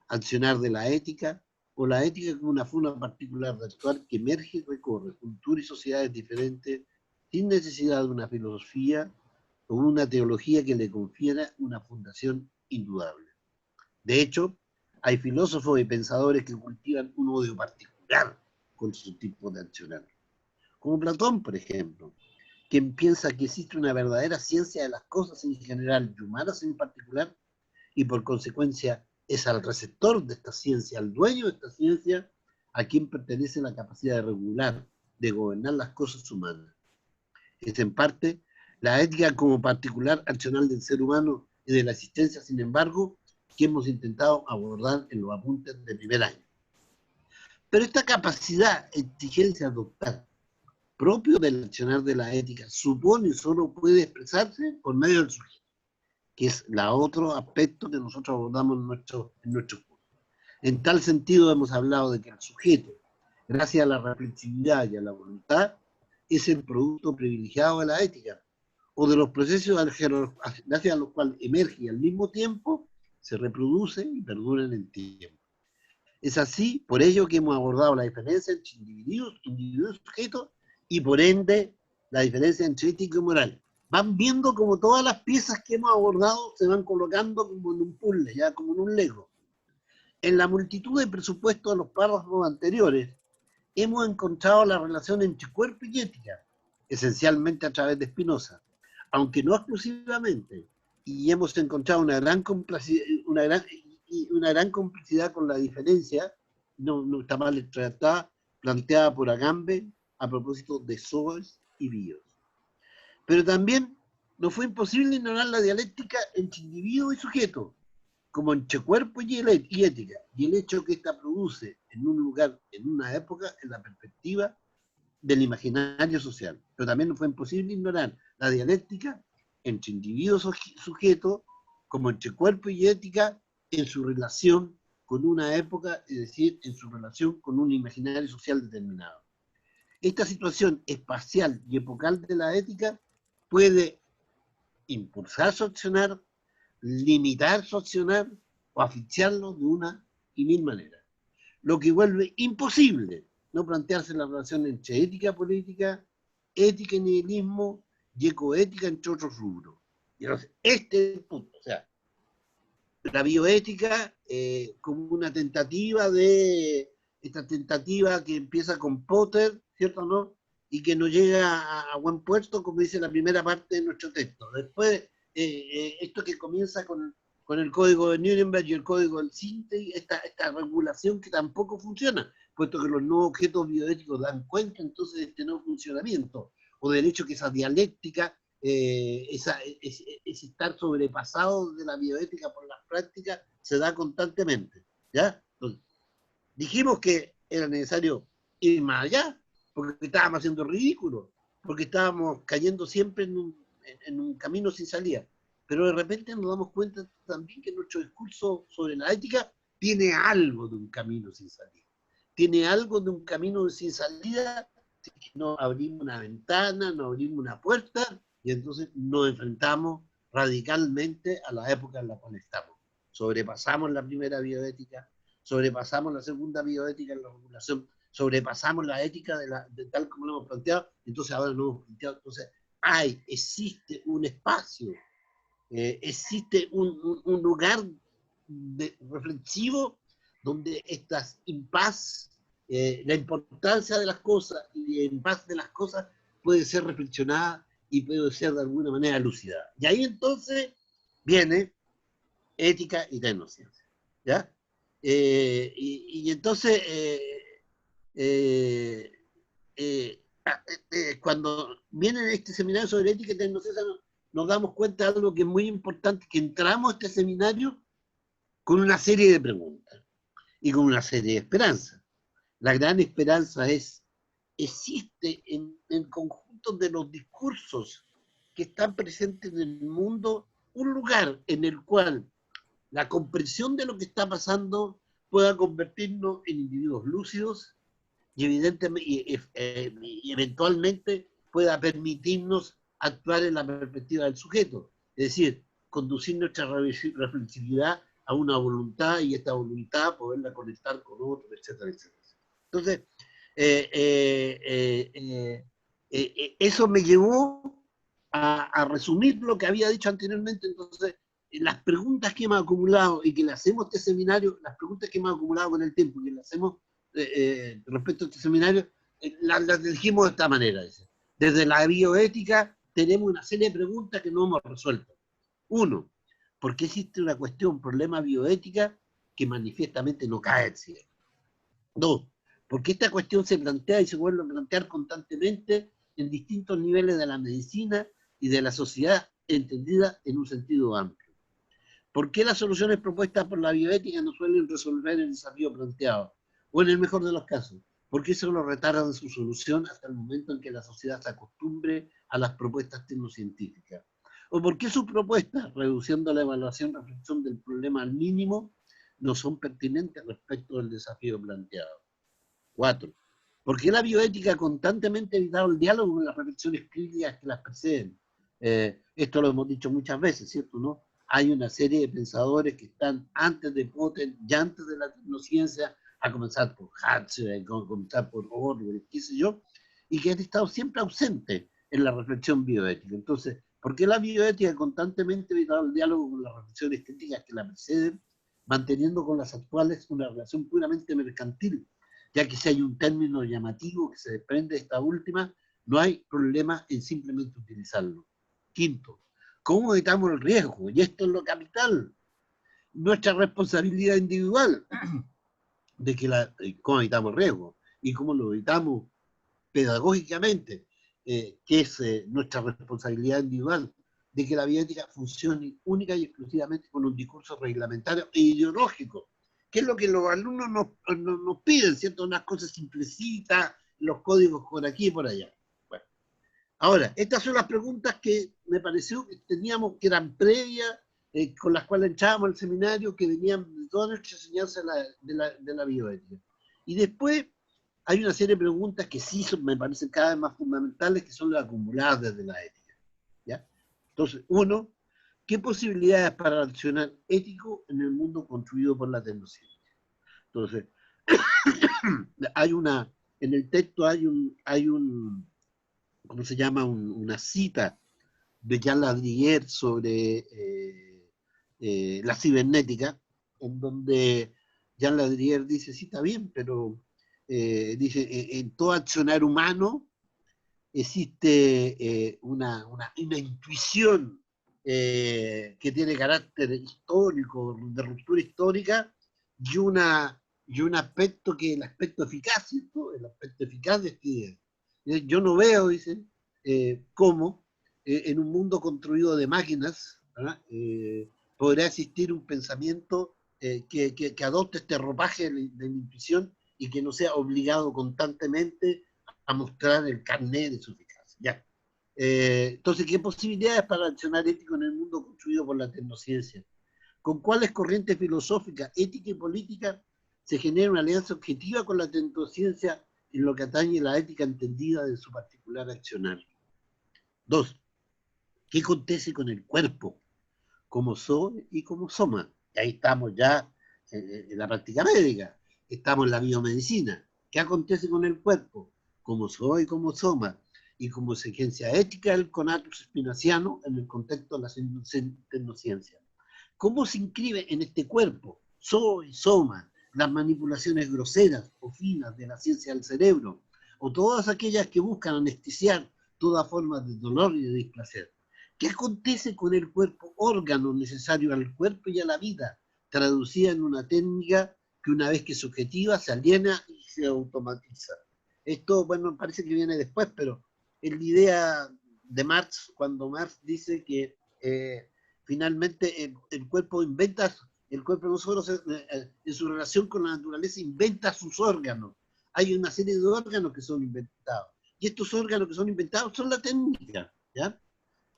[SPEAKER 1] Accionar de la ética, o la ética como una forma particular de actuar que emerge y recorre culturas y sociedades diferentes sin necesidad de una filosofía o una teología que le confiera una fundación indudable. De hecho, hay filósofos y pensadores que cultivan un odio particular con su tipo de accionar. Como Platón, por ejemplo, quien piensa que existe una verdadera ciencia de las cosas en general y humanas en particular, y por consecuencia es al receptor de esta ciencia, al dueño de esta ciencia, a quien pertenece la capacidad de regular, de gobernar las cosas humanas. Es en parte la ética como particular accional del ser humano y de la existencia, sin embargo, que hemos intentado abordar en los apuntes de primer año. Pero esta capacidad, exigencia, adoptar, propio del accionar de la ética, supone y solo puede expresarse por medio del sujeto. que es la otro aspecto que nosotros abordamos en nuestros cursos. En tal sentido hemos hablado de que el sujeto, gracias a la reflexividad y a la voluntad, es el producto privilegiado de la ética, o de los procesos gracias a los cuales emerge y al mismo tiempo se reproduce y perdura en el tiempo. Es así, por ello que hemos abordado la diferencia entre individuos y sujetos, y por ende la diferencia entre ética y moral. Van viendo como todas las piezas que hemos abordado se van colocando como en un puzzle, ya como en un Lego. En la multitud de presupuestos de los párrafos anteriores, hemos encontrado la relación entre cuerpo y ética, esencialmente a través de Spinoza, aunque no exclusivamente, y hemos encontrado una gran complicidad con la diferencia, no está mal tratada, planteada por Agamben a propósito de Zoes y Bios. Pero también nos fue imposible ignorar la dialéctica entre individuo y sujeto, como entre cuerpo y ética, y el hecho que ésta produce en un lugar, en una época, en la perspectiva del imaginario social. Pero también nos fue imposible ignorar la dialéctica entre individuo y sujeto, como entre cuerpo y ética, en su relación con una época, es decir, en su relación con un imaginario social determinado. Esta situación espacial y epocal de la ética puede impulsar su accionar, limitar su accionar o asfixiarlo de una y mil maneras. Lo que vuelve imposible no plantearse la relación entre ética política, ética y nihilismo y ecoética, entre otros rubros. Y entonces, este es el punto. O sea, la bioética como una tentativa esta tentativa que empieza con Potter, ¿cierto o no? Y que no llega a buen puerto, como dice la primera parte de nuestro texto. Después, esto que comienza con el código de Nuremberg y el código del Sinte, esta regulación que tampoco funciona, puesto que los nuevos objetos bioéticos dan cuenta entonces de este nuevo funcionamiento, o del hecho que esa dialéctica, es estar sobrepasado de la bioética por las prácticas, se da constantemente, ¿ya? Entonces, dijimos que era necesario ir más allá, porque estábamos haciendo ridículo, porque estábamos cayendo siempre en un camino sin salida. Pero de repente nos damos cuenta también que nuestro discurso sobre la ética tiene algo de un camino sin salida. Tiene algo de un camino sin salida si no abrimos una ventana, no abrimos una puerta, y entonces nos enfrentamos radicalmente a la época en la cual estamos. Sobrepasamos la primera bioética, sobrepasamos la segunda bioética en la regulación, sobrepasamos la ética de tal como lo hemos planteado, entonces ahora lo hemos planteado, entonces existe un espacio, existe un lugar reflexivo donde estas impas, la importancia de las cosas y el impas de las cosas puede ser reflexionada y puede ser de alguna manera lucidada. Y ahí entonces viene ética y tecnociencia, ¿ya? Y entonces, cuando viene este seminario sobre ética y tecnociencia, nos damos cuenta de algo que es muy importante, que entramos a este seminario con una serie de preguntas y con una serie de esperanzas. La gran esperanza es, existe en el conjunto de los discursos que están presentes en el mundo un lugar en el cual la comprensión de lo que está pasando pueda convertirnos en individuos lúcidos y evidentemente y eventualmente pueda permitirnos actuar en la perspectiva del sujeto, es decir, conducir nuestra reflexividad a una voluntad y esta voluntad poderla conectar con otros, etcétera, etcétera. Entonces, eso me llevó a resumir lo que había dicho anteriormente. Entonces, las preguntas que hemos acumulado y que le hacemos a este seminario, las preguntas que hemos acumulado con el tiempo y que le hacemos respecto a este seminario, las dijimos de esta manera. Desde la bioética tenemos una serie de preguntas que no hemos resuelto. Uno, ¿por qué existe una cuestión, problema bioética que manifiestamente no cae en cielo? Dos, porque esta cuestión se plantea y se vuelve a plantear constantemente en distintos niveles de la medicina y de la sociedad entendida en un sentido amplio. ¿Por qué las soluciones propuestas por la bioética no suelen resolver el desafío planteado? O en el mejor de los casos, ¿por qué solo retardan su solución hasta el momento en que la sociedad se acostumbre a las propuestas tecnocientíficas? ¿O por qué sus propuestas, reduciendo la evaluación y reflexión del problema al mínimo, no son pertinentes respecto del desafío planteado? 4. ¿Por qué la bioética constantemente ha evitado el diálogo con las reflexiones críticas que las preceden? Esto lo hemos dicho muchas veces, ¿cierto? ¿No? Hay una serie de pensadores que están antes de Potter y antes de la tecnociencia, a comenzar por Huxley, a comenzar por Orwell, qué sé yo, y que han estado siempre ausentes en la reflexión bioética. Entonces, ¿por qué la bioética constantemente ha evitado el diálogo con las reflexiones críticas que la preceden, manteniendo con las actuales una relación puramente mercantil? Ya que si hay un término llamativo que se desprende de esta última, no hay problema en simplemente utilizarlo. 5. ¿Cómo evitamos el riesgo? Y esto es lo capital. Nuestra responsabilidad individual de que cómo evitamos el riesgo y cómo lo evitamos pedagógicamente, que es nuestra responsabilidad individual, de que la bioética funcione única y exclusivamente con un discurso reglamentario e ideológico, que es lo que los alumnos nos piden, ¿cierto? Unas cosas simplecitas, los códigos por aquí y por allá. Bueno, ahora, estas son las preguntas que me pareció que teníamos, que eran previas, con las cuales entrábamos al seminario, que venían de toda nuestra enseñanza de la bioética. Y después hay una serie de preguntas que sí me parecen cada vez más fundamentales, que son las acumuladas desde la ética. ¿Ya? Entonces, uno, ¿qué posibilidades para el accionar ético en el mundo construido por la tecnología? Entonces, en el texto hay un ¿cómo se llama? Una cita de Jean Ladriller sobre la cibernética, en donde Jean Ladriller dice, sí, está bien, pero dice, en todo accionar humano existe una intuición que tiene carácter histórico, de ruptura histórica, y un aspecto que es el aspecto eficaz, ¿cierto? El aspecto eficaz de esta idea. Yo no veo, dice, cómo en un mundo construido de máquinas podrá existir un pensamiento que adopte este ropaje de la intuición y que no sea obligado constantemente a mostrar el carnet de su eficacia. Ya. Entonces, ¿qué posibilidades para el accionar ético en el mundo construido por la tecnociencia? ¿Con cuáles corrientes filosóficas, ética y política se genera una alianza objetiva con la tecnociencia en lo que atañe a la ética entendida de su particular accionar? 2. ¿Qué acontece con el cuerpo, como soy y como soma? Y ahí estamos ya en la práctica médica, estamos en la biomedicina. ¿Qué acontece con el cuerpo, como soy y como soma? Y como exigencia ética del conatus spinaciano en el contexto de la tecnociencia. ¿Cómo se inscribe en este cuerpo, soy, soma, las manipulaciones groseras o finas de la ciencia del cerebro, o todas aquellas que buscan anestesiar toda forma de dolor y de displacer? ¿Qué acontece con el cuerpo, órgano necesario al cuerpo y a la vida, traducida en una técnica que una vez que es objetiva se aliena y se automatiza? Esto, bueno, parece que viene después, pero es la idea de Marx, cuando Marx dice que finalmente el cuerpo inventa, el cuerpo no solo en su relación con la naturaleza inventa sus órganos. Hay una serie de órganos que son inventados. Y estos órganos que son inventados son la técnica, ¿ya?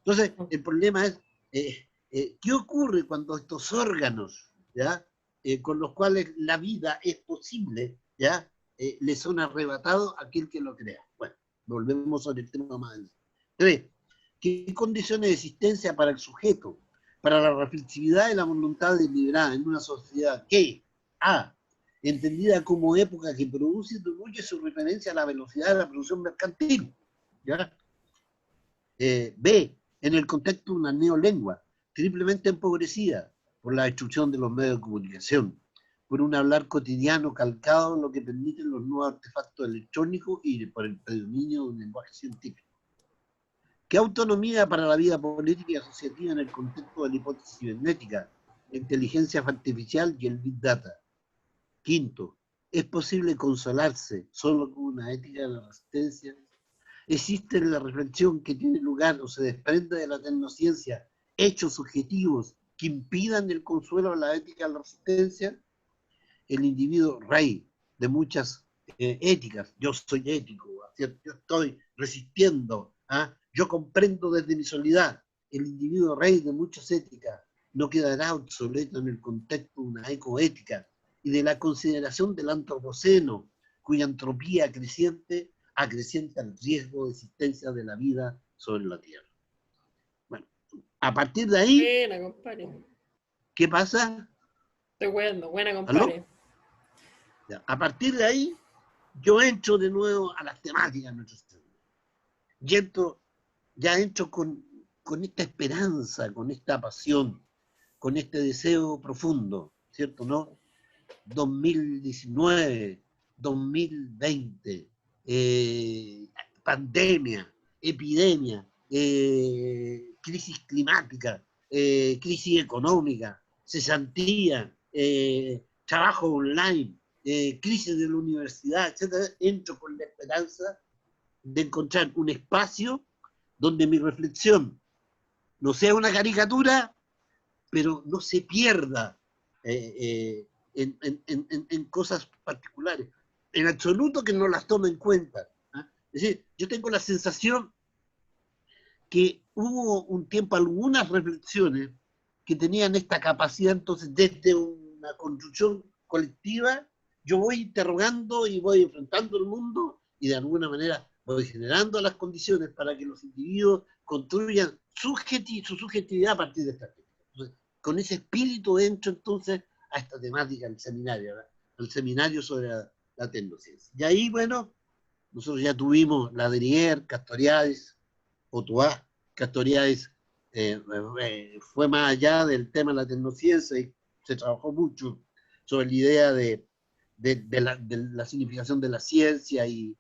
[SPEAKER 1] Entonces, el problema es, ¿qué ocurre cuando estos órganos, ¿ya? Con los cuales la vida es posible, ¿ya? Le son arrebatados a aquel que lo crea? Bueno, volvemos sobre el tema más adelante. 3. ¿Qué condiciones de existencia para el sujeto, para la reflexividad y la voluntad deliberada en una sociedad que, A, entendida como época que produce y atribuye su referencia a la velocidad de la producción mercantil, ¿ya? B, en el contexto de una neolengua, triplemente empobrecida por la destrucción de los medios de comunicación, por un hablar cotidiano calcado en lo que permiten los nuevos artefactos electrónicos y por el predominio de un lenguaje científico. ¿Qué autonomía para la vida política y asociativa en el contexto de la hipótesis cibernética, la inteligencia artificial y el Big Data? 5. ¿Es posible consolarse solo con una ética de la resistencia? ¿Existe en la reflexión que tiene lugar o se desprende de la tecnociencia hechos objetivos que impidan el consuelo a la ética de la resistencia? El individuo rey de muchas éticas, yo soy ético, ¿cierto? Yo estoy resistiendo, yo comprendo desde mi soledad, el individuo rey de muchas éticas no quedará obsoleto en el contexto de una ecoética y de la consideración del antropoceno, cuya entropía creciente acrecienta el riesgo de existencia de la vida sobre la Tierra. Bueno, a partir de ahí,
[SPEAKER 2] Buena, compadre.
[SPEAKER 1] ¿qué pasa?
[SPEAKER 2] Estoy bueno, buena, compadre.
[SPEAKER 1] Ya, a partir de ahí, yo entro de nuevo a las temáticas de nuestro estudio. Y entro, ya entro con esta esperanza, con esta pasión, con este deseo profundo, ¿cierto? ¿No? 2019, 2020, pandemia, epidemia, crisis climática, crisis económica, cesantía, trabajo online, crisis de la universidad, etcétera. Entro con la esperanza de encontrar un espacio donde mi reflexión no sea una caricatura, pero no se pierda en cosas particulares. En absoluto que no las tome en cuenta. ¿Ah? Es decir, yo tengo la sensación que hubo un tiempo algunas reflexiones que tenían esta capacidad, entonces desde una construcción colectiva, yo voy interrogando y voy enfrentando el mundo y de alguna manera voy generando las condiciones para que los individuos construyan su subjetividad a partir de esta técnica. Entonces, con ese espíritu entro entonces a esta temática del seminario, ¿verdad? El seminario sobre la tecnociencia. Y ahí, bueno, nosotros ya tuvimos la Ladrillère, Castoriadis, Otuá. Castoriadis fue más allá del tema de la tecnociencia y se trabajó mucho sobre la idea de la significación de la ciencia y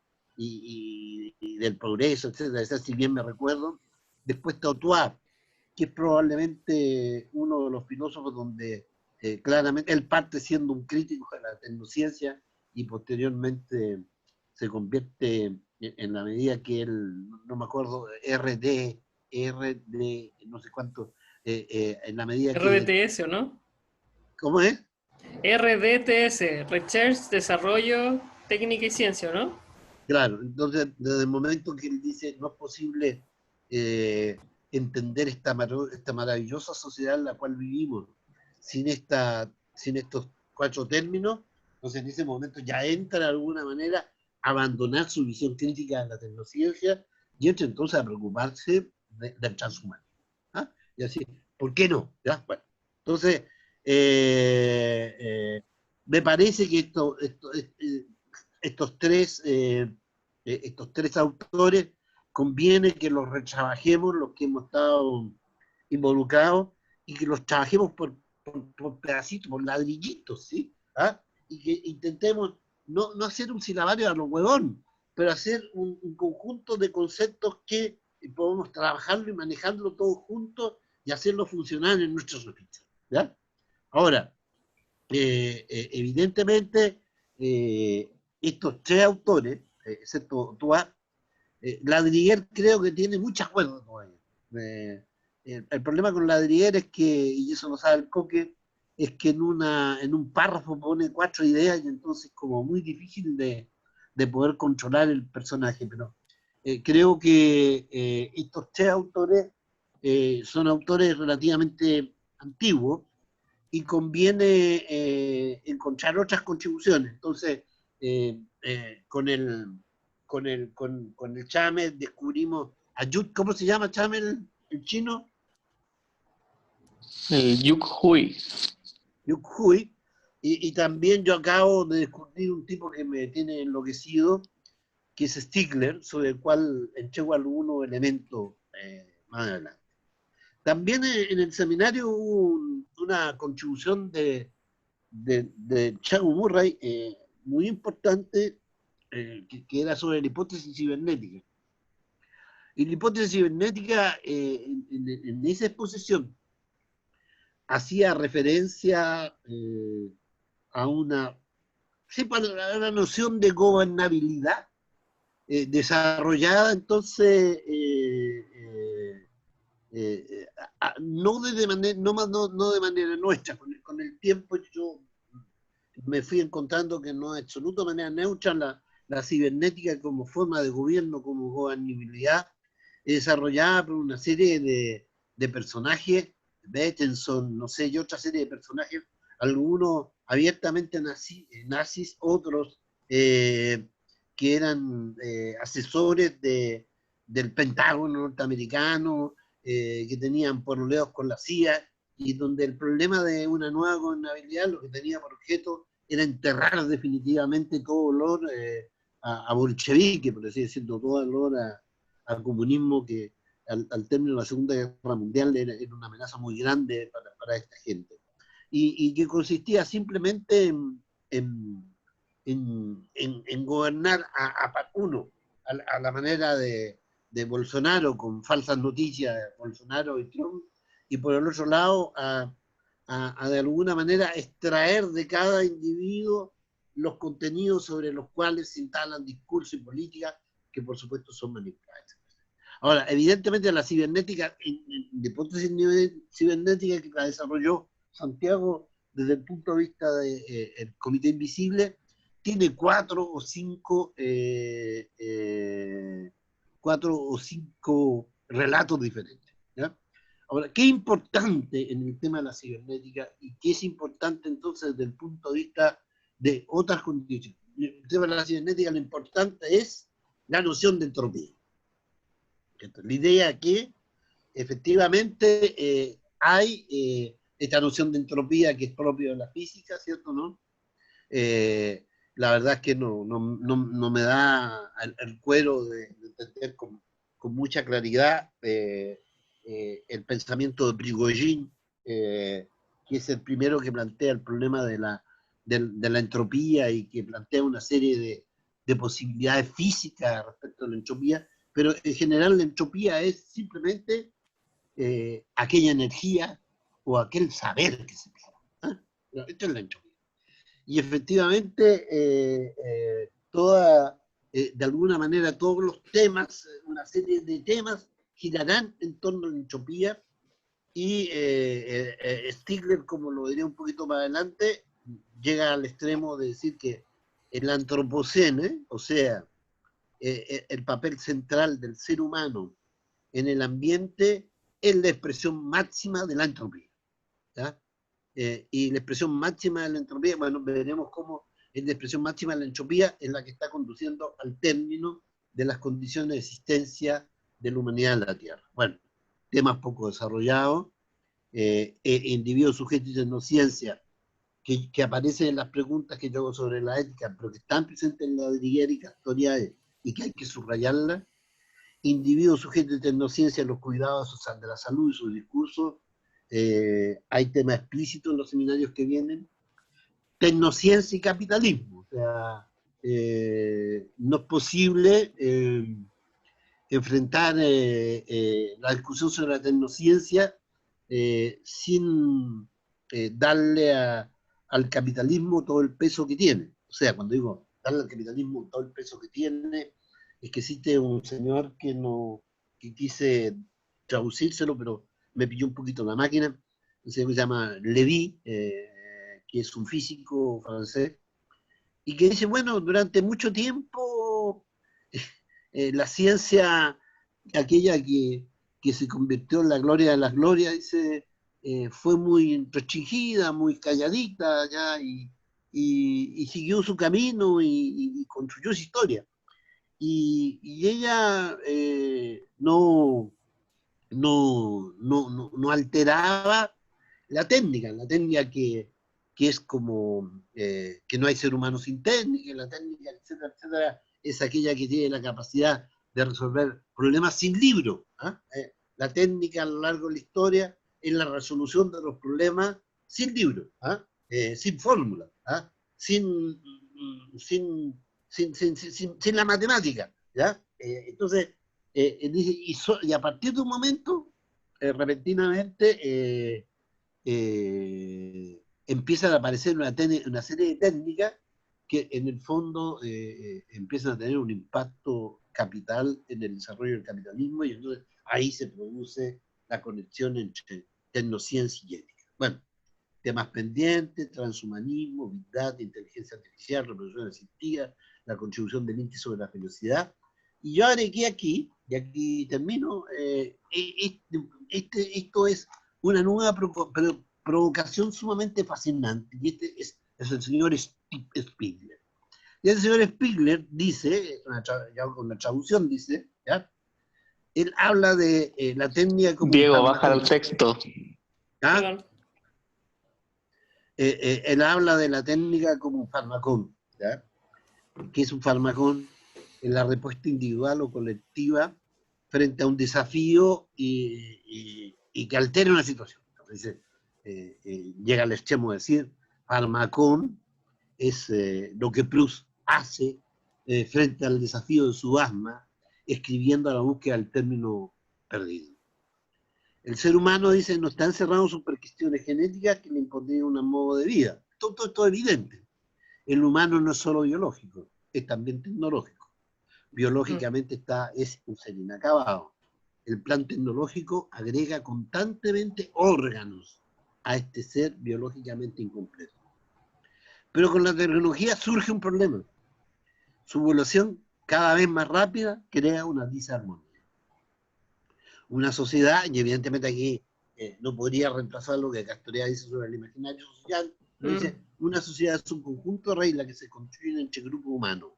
[SPEAKER 1] del progreso, etcétera. Si bien me recuerdo. Después está Otuá, que es probablemente uno de los filósofos donde claramente él parte siendo un crítico de la tecnociencia y posteriormente se convierte en la medida que él, no me acuerdo, RD, no sé cuánto, en la medida que...
[SPEAKER 2] RDTS, ¿o no?
[SPEAKER 1] ¿Cómo es?
[SPEAKER 2] RDTS, Research, Desarrollo, Técnica y Ciencia, ¿no?
[SPEAKER 1] Claro, entonces desde el momento que él dice no es posible entender esta maravillosa sociedad en la cual vivimos sin estos 4 términos, entonces en ese momento ya entra de alguna manera a abandonar su visión crítica de la tecnociencia y entra entonces a preocuparse del transhumano. ¿Ah? Y así, ¿por qué no? ¿Ya? Bueno, entonces me parece que estos tres autores conviene que los retrabajemos, los que hemos estado involucrados, y que los trabajemos por pedacitos, por ladrillitos, ¿sí? ¿Ah? Y que intentemos no hacer un silabario a lo huevón, pero hacer un conjunto de conceptos que podemos trabajarlo y manejarlo todos juntos y hacerlo funcionar en nuestros registros, ¿ya? Ahora, evidentemente, estos 3 autores, excepto Tuá, Ladrillère creo que tiene muchas cuerdas todavía. El problema con Ladrillère es que, y eso lo sabe el Coque, es que en un párrafo pone 4 ideas y entonces como muy difícil de poder controlar el personaje, pero creo que estos 3 autores son autores relativamente antiguos y conviene encontrar otras contribuciones. Entonces, con el Chame descubrimos a Yud, ¿cómo se llama Chame el chino?
[SPEAKER 6] El Yuk Hui.
[SPEAKER 1] Yuk Hui. Y también yo acabo de descubrir un tipo que me tiene enloquecido, que es Stigler, sobre el cual entrego algunos elementos más adelante. También en el seminario hubo una contribución de Chavo Murray muy importante, que era sobre la hipótesis cibernética. Y la hipótesis cibernética, en esa exposición, hacía referencia a una noción de gobernabilidad desarrollada entonces no de manera nuestra. Con el tiempo yo me fui encontrando que no de absoluta manera neutra la cibernética como forma de gobierno, como gobernabilidad, desarrollada por una serie de personajes, Bettenson, no sé, y otra serie de personajes, algunos abiertamente nazis, otros que eran asesores del Pentágono norteamericano, que tenían pololeos con la CIA, y donde el problema de una nueva gobernabilidad lo que tenía por objeto era enterrar definitivamente todo olor a bolchevique, por así decirlo, todo olor al comunismo que al término de la Segunda Guerra Mundial era una amenaza muy grande para esta gente. Y que consistía simplemente en gobernar a la manera de Bolsonaro, con falsas noticias de Bolsonaro y Trump, y por el otro lado a de alguna manera extraer de cada individuo los contenidos sobre los cuales se instalan discursos y políticas que por supuesto son manipulables. Ahora, evidentemente la cibernética, de hipótesis cibernética que la desarrolló Santiago desde el punto de vista del Comité Invisible, tiene cuatro o cinco relatos diferentes, ¿ya? Ahora, ¿qué es importante en el tema de la cibernética y qué es importante entonces desde el punto de vista de otras condiciones? El tema de la cibernética, lo importante es la noción de entropía. La idea que efectivamente hay esta noción de entropía que es propia de la física, ¿cierto? ¿No? La verdad es que no me da el cuero de entender con mucha claridad el pensamiento de Prigogine, que es el primero que plantea el problema de la entropía y que plantea una serie de posibilidades físicas respecto a la entropía, pero en general la entropía es simplemente aquella energía o aquel saber que se pierde. ¿Eh? Esto es la entropía. Y efectivamente, de alguna manera todos los temas, una serie de temas, girarán en torno a la entropía, y Stigler, como lo diré un poquito más adelante, llega al extremo de decir que el antropocene, o sea, el papel central del ser humano en el ambiente, es la expresión máxima de la entropía, ¿ya? Y la expresión máxima de la entropía, bueno, veremos cómo es la expresión máxima de la entropía es la que está conduciendo al término de las condiciones de existencia de la humanidad en la Tierra. Bueno, temas poco desarrollados, individuos, sujetos y tecnociencia, que aparecen en las preguntas que yo hago sobre la ética, pero que están presentes en la Diguer y Castoriae, y que hay que subrayarla. Individuos, sujetos y tecnociencia en los cuidados de la salud y sus discursos. Hay temas explícitos en los seminarios que vienen. Tecnociencia y capitalismo. O sea, no es posible enfrentar la discusión sobre la tecnociencia sin darle al capitalismo todo el peso que tiene. O sea, cuando digo darle al capitalismo todo el peso que tiene, es que existe un señor que quise traducírselo, pero me pilló un poquito la máquina, un señor que se llama Lévy, que es un físico francés, y que dice, bueno, durante mucho tiempo la ciencia, aquella que se convirtió en la gloria de las glorias, dice, fue muy restringida, muy calladita, ya, y siguió su camino y construyó su historia. Y ella no alteraba la técnica que es como que no hay ser humano sin técnica, la técnica, etcétera, etcétera, es aquella que tiene la capacidad de resolver problemas sin libro. La técnica a lo largo de la historia es la resolución de los problemas sin libro, sin fórmula, sin, sin la matemática, ¿ya? Entonces, y a partir de un momento, repentinamente, empiezan a aparecer una serie de técnicas que en el fondo empiezan a tener un impacto capital en el desarrollo del capitalismo, y entonces ahí se produce la conexión entre tecnociencia y ética. Bueno, temas pendientes: transhumanismo, big data, inteligencia artificial, reproducción asistida, la contribución del índice sobre la velocidad, Y yo agregué aquí, y aquí termino, esto es una nueva provocación sumamente fascinante, y es el señor Spigler. Y el señor Spigler dice, ya con la traducción dice, ¿ya? Él habla de la técnica como...
[SPEAKER 6] Diego, baja el texto.
[SPEAKER 1] ¿Ah?
[SPEAKER 2] Perdón.
[SPEAKER 1] Él habla de la técnica como un farmacón, ¿ya? Que es un farmacón en la respuesta individual o colectiva frente a un desafío y que altera una situación. Entonces, llega al extremo de decir, farmacón es lo que Proust hace frente al desafío de su asma, escribiendo a la búsqueda del término perdido. El ser humano, dice, no está encerrado en supercuestiones genéticas que le imponen un modo de vida. Todo esto es evidente. El humano no es solo biológico, es también tecnológico. Biológicamente es un ser inacabado. El plan tecnológico agrega constantemente órganos a este ser biológicamente incompleto. Pero con la tecnología surge un problema. Su evolución cada vez más rápida crea una disarmonía. Una sociedad, y evidentemente aquí no podría reemplazar lo que Castorea dice sobre el imaginario social, dice, una sociedad es un conjunto de reglas que se construyen entre grupos humanos.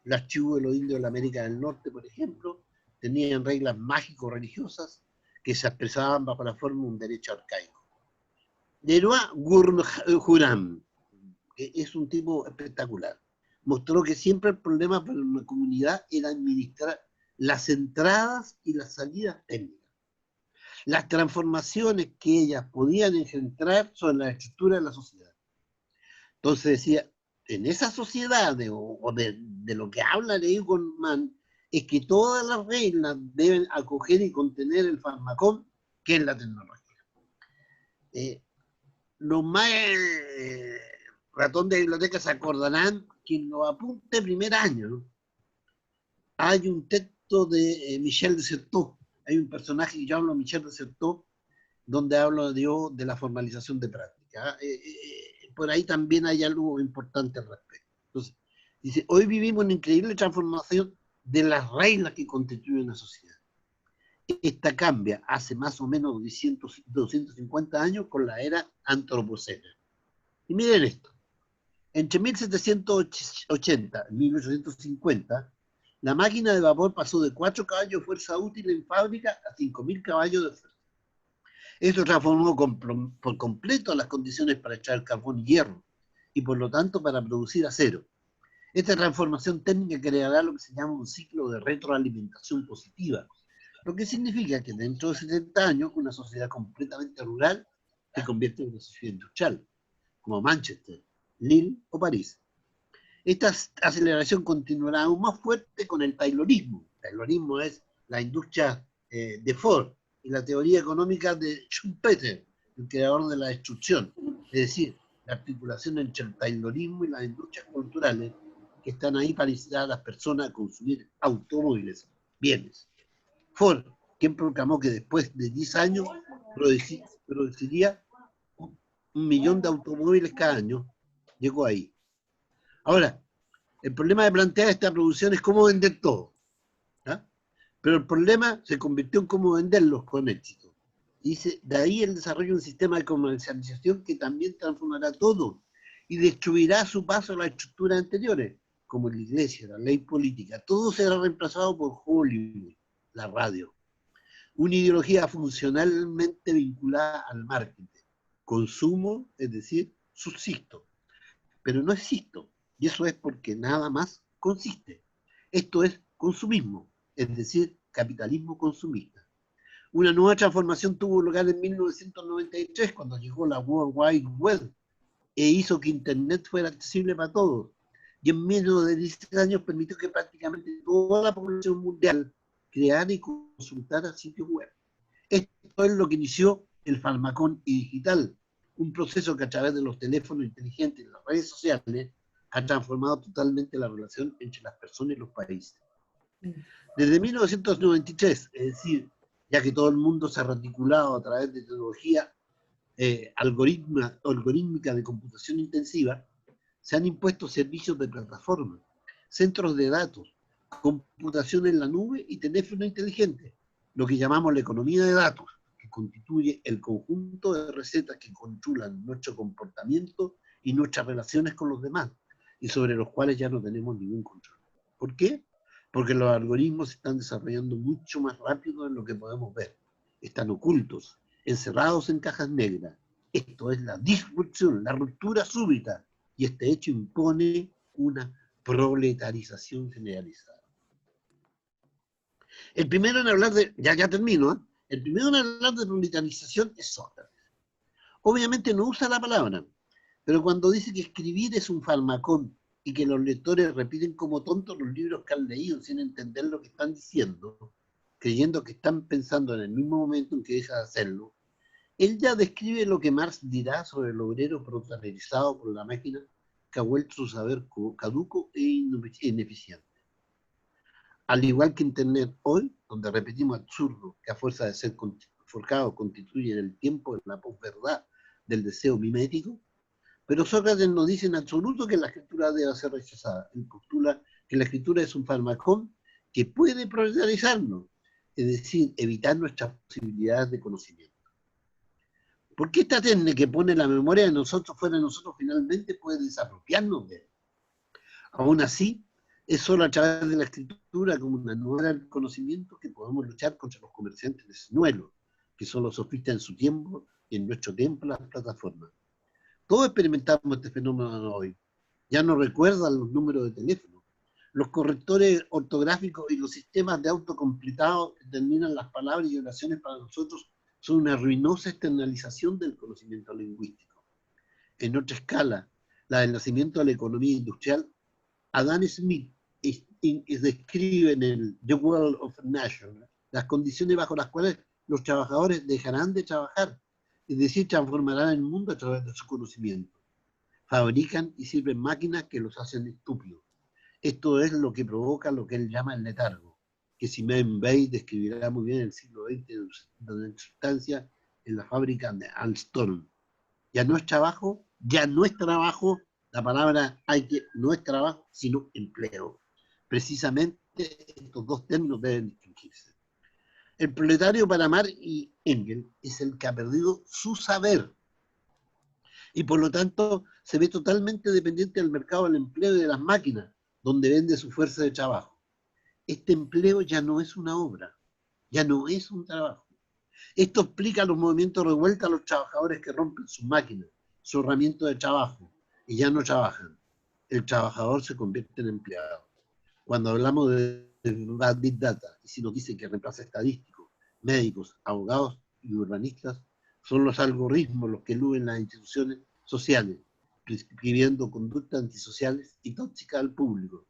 [SPEAKER 1] Las tribus de los indios de la América del Norte, por ejemplo, tenían reglas mágico-religiosas que se expresaban bajo la forma de un derecho arcaico. Leroy Gurnam, que es un tipo espectacular, mostró que siempre el problema para una comunidad era administrar las entradas y las salidas técnicas. Las transformaciones que ellas podían engendrar sobre la estructura de la sociedad. Entonces decía, en esa sociedad de lo que habla Leroy Gurnam, es que todas las reglas deben acoger y contener el farmacón, que es la tecnología. Los más ratón de biblioteca se acordarán que en los apuntes primer año hay un texto de Michel de Certeau. Hay un personaje que yo hablo de Michel de Certeau, donde hablo de la formalización de práctica. Por ahí también hay algo importante al respecto. Entonces, dice, hoy vivimos una increíble transformación de las reglas que constituyen la sociedad. Esta cambia hace más o menos 250 años con la era antropocena. Y miren esto. Entre 1780 y 1850, la máquina de vapor pasó de 4 caballos de fuerza útil en fábrica a 5.000 caballos de fuerza. Esto transformó por completo las condiciones para extraer carbón y hierro, y por lo tanto para producir acero. Esta transformación técnica creará lo que se llama un ciclo de retroalimentación positiva, lo que significa que dentro de 70 años una sociedad completamente rural se convierte en una sociedad industrial, como Manchester, Lille o París. Esta aceleración continuará aún más fuerte con el taylorismo. El taylorismo es la industria de Ford y la teoría económica de Schumpeter, el creador de la destrucción. Es decir, la articulación entre el taylorismo y las industrias culturales que están ahí para incitar a las personas a consumir automóviles, bienes. Ford, quien proclamó que después de 10 años produciría 1 millón de automóviles cada año, llegó ahí. Ahora, el problema de plantear esta producción es cómo vender todo. ¿Ah? Pero el problema se convirtió en cómo venderlos con éxito. Y de ahí el desarrollo de un sistema de comercialización que también transformará todo y destruirá a su paso las estructuras anteriores, como la iglesia, la ley política. Todo será reemplazado por Hollywood, la radio. Una ideología funcionalmente vinculada al marketing. Consumo, es decir, subsisto. Pero no existo. Y eso es porque nada más consiste. Esto es consumismo, es decir, capitalismo consumista. Una nueva transformación tuvo lugar en 1993 cuando llegó la World Wide Web e hizo que Internet fuera accesible para todos. Y en menos de 10 años permitió que prácticamente toda la población mundial creara y consultara sitios web. Esto es lo que inició el farmacón digital, un proceso que a través de los teléfonos inteligentes y las redes sociales ha transformado totalmente la relación entre las personas y los países. Desde 1993, es decir, ya que todo el mundo se ha articulado a través de tecnología algorítmica de computación intensiva, se han impuesto servicios de plataforma, centros de datos, computación en la nube y teléfono inteligente, lo que llamamos la economía de datos, que constituye el conjunto de recetas que controlan nuestro comportamiento y nuestras relaciones con los demás, y sobre los cuales ya no tenemos ningún control. ¿Por qué? Porque los algoritmos se están desarrollando mucho más rápido de lo que podemos ver. Están ocultos, encerrados en cajas negras. Esto es la disrupción, la ruptura súbita, y este hecho impone una proletarización generalizada. El primero en hablar de, ya termino, ¿eh? El primero en hablar de proletarización es Sócrates. Obviamente no usa la palabra, pero cuando dice que escribir es un farmacón y que los lectores repiten como tontos los libros que han leído sin entender lo que están diciendo, creyendo que están pensando en el mismo momento en que deja de hacerlo, él ya describe lo que Marx dirá sobre el obrero proletarizado por la máquina que ha vuelto su saber caduco e ineficiente. Al igual que Internet hoy, donde repetimos absurdos que a fuerza de ser forjados constituyen el tiempo de la posverdad del deseo mimético, pero Sócrates no dice en absoluto que la escritura deba ser rechazada. Él postula que la escritura es un farmacón que puede proletarizarnos, es decir, evitar nuestras posibilidades de conocimiento. Porque esta técnica que pone la memoria de nosotros fuera de nosotros finalmente puede desapropiarnos de él. Aún así, es solo a través de la escritura como una nueva del conocimiento que podemos luchar contra los comerciantes de señuelos, que son los sofistas en su tiempo y en nuestro tiempo las plataformas. Todos experimentamos este fenómeno hoy. Ya no recuerdan los números de teléfono. Los correctores ortográficos y los sistemas de autocompletado que determinan las palabras y oraciones para nosotros son una ruinosa externalización del conocimiento lingüístico. En otra escala, la del nacimiento de la economía industrial, Adam Smith describe en el The World of Nations las condiciones bajo las cuales los trabajadores dejarán de trabajar, es decir, transformarán el mundo a través de su conocimiento. Fabrican y sirven máquinas que los hacen estúpidos. Esto es lo que provoca lo que él llama el letargo, que Simone Weil describirá muy bien en el siglo XX en sustancia en la fábrica de Alstom. Ya no es trabajo, la palabra no es trabajo, sino empleo. Precisamente estos dos términos deben distinguirse. El proletario para Marx y Engels es el que ha perdido su saber y por lo tanto se ve totalmente dependiente del mercado del empleo y de las máquinas, donde vende su fuerza de trabajo. Este empleo ya no es una obra, ya no es un trabajo. Esto explica los movimientos de revuelta a los trabajadores que rompen sus máquinas, su herramienta de trabajo, y ya no trabajan. El trabajador se convierte en empleado. Cuando hablamos de Big Data, y si nos dice que reemplaza estadísticos, médicos, abogados y urbanistas, son los algoritmos los que eluden las instituciones sociales, prescribiendo conductas antisociales y tóxicas al público.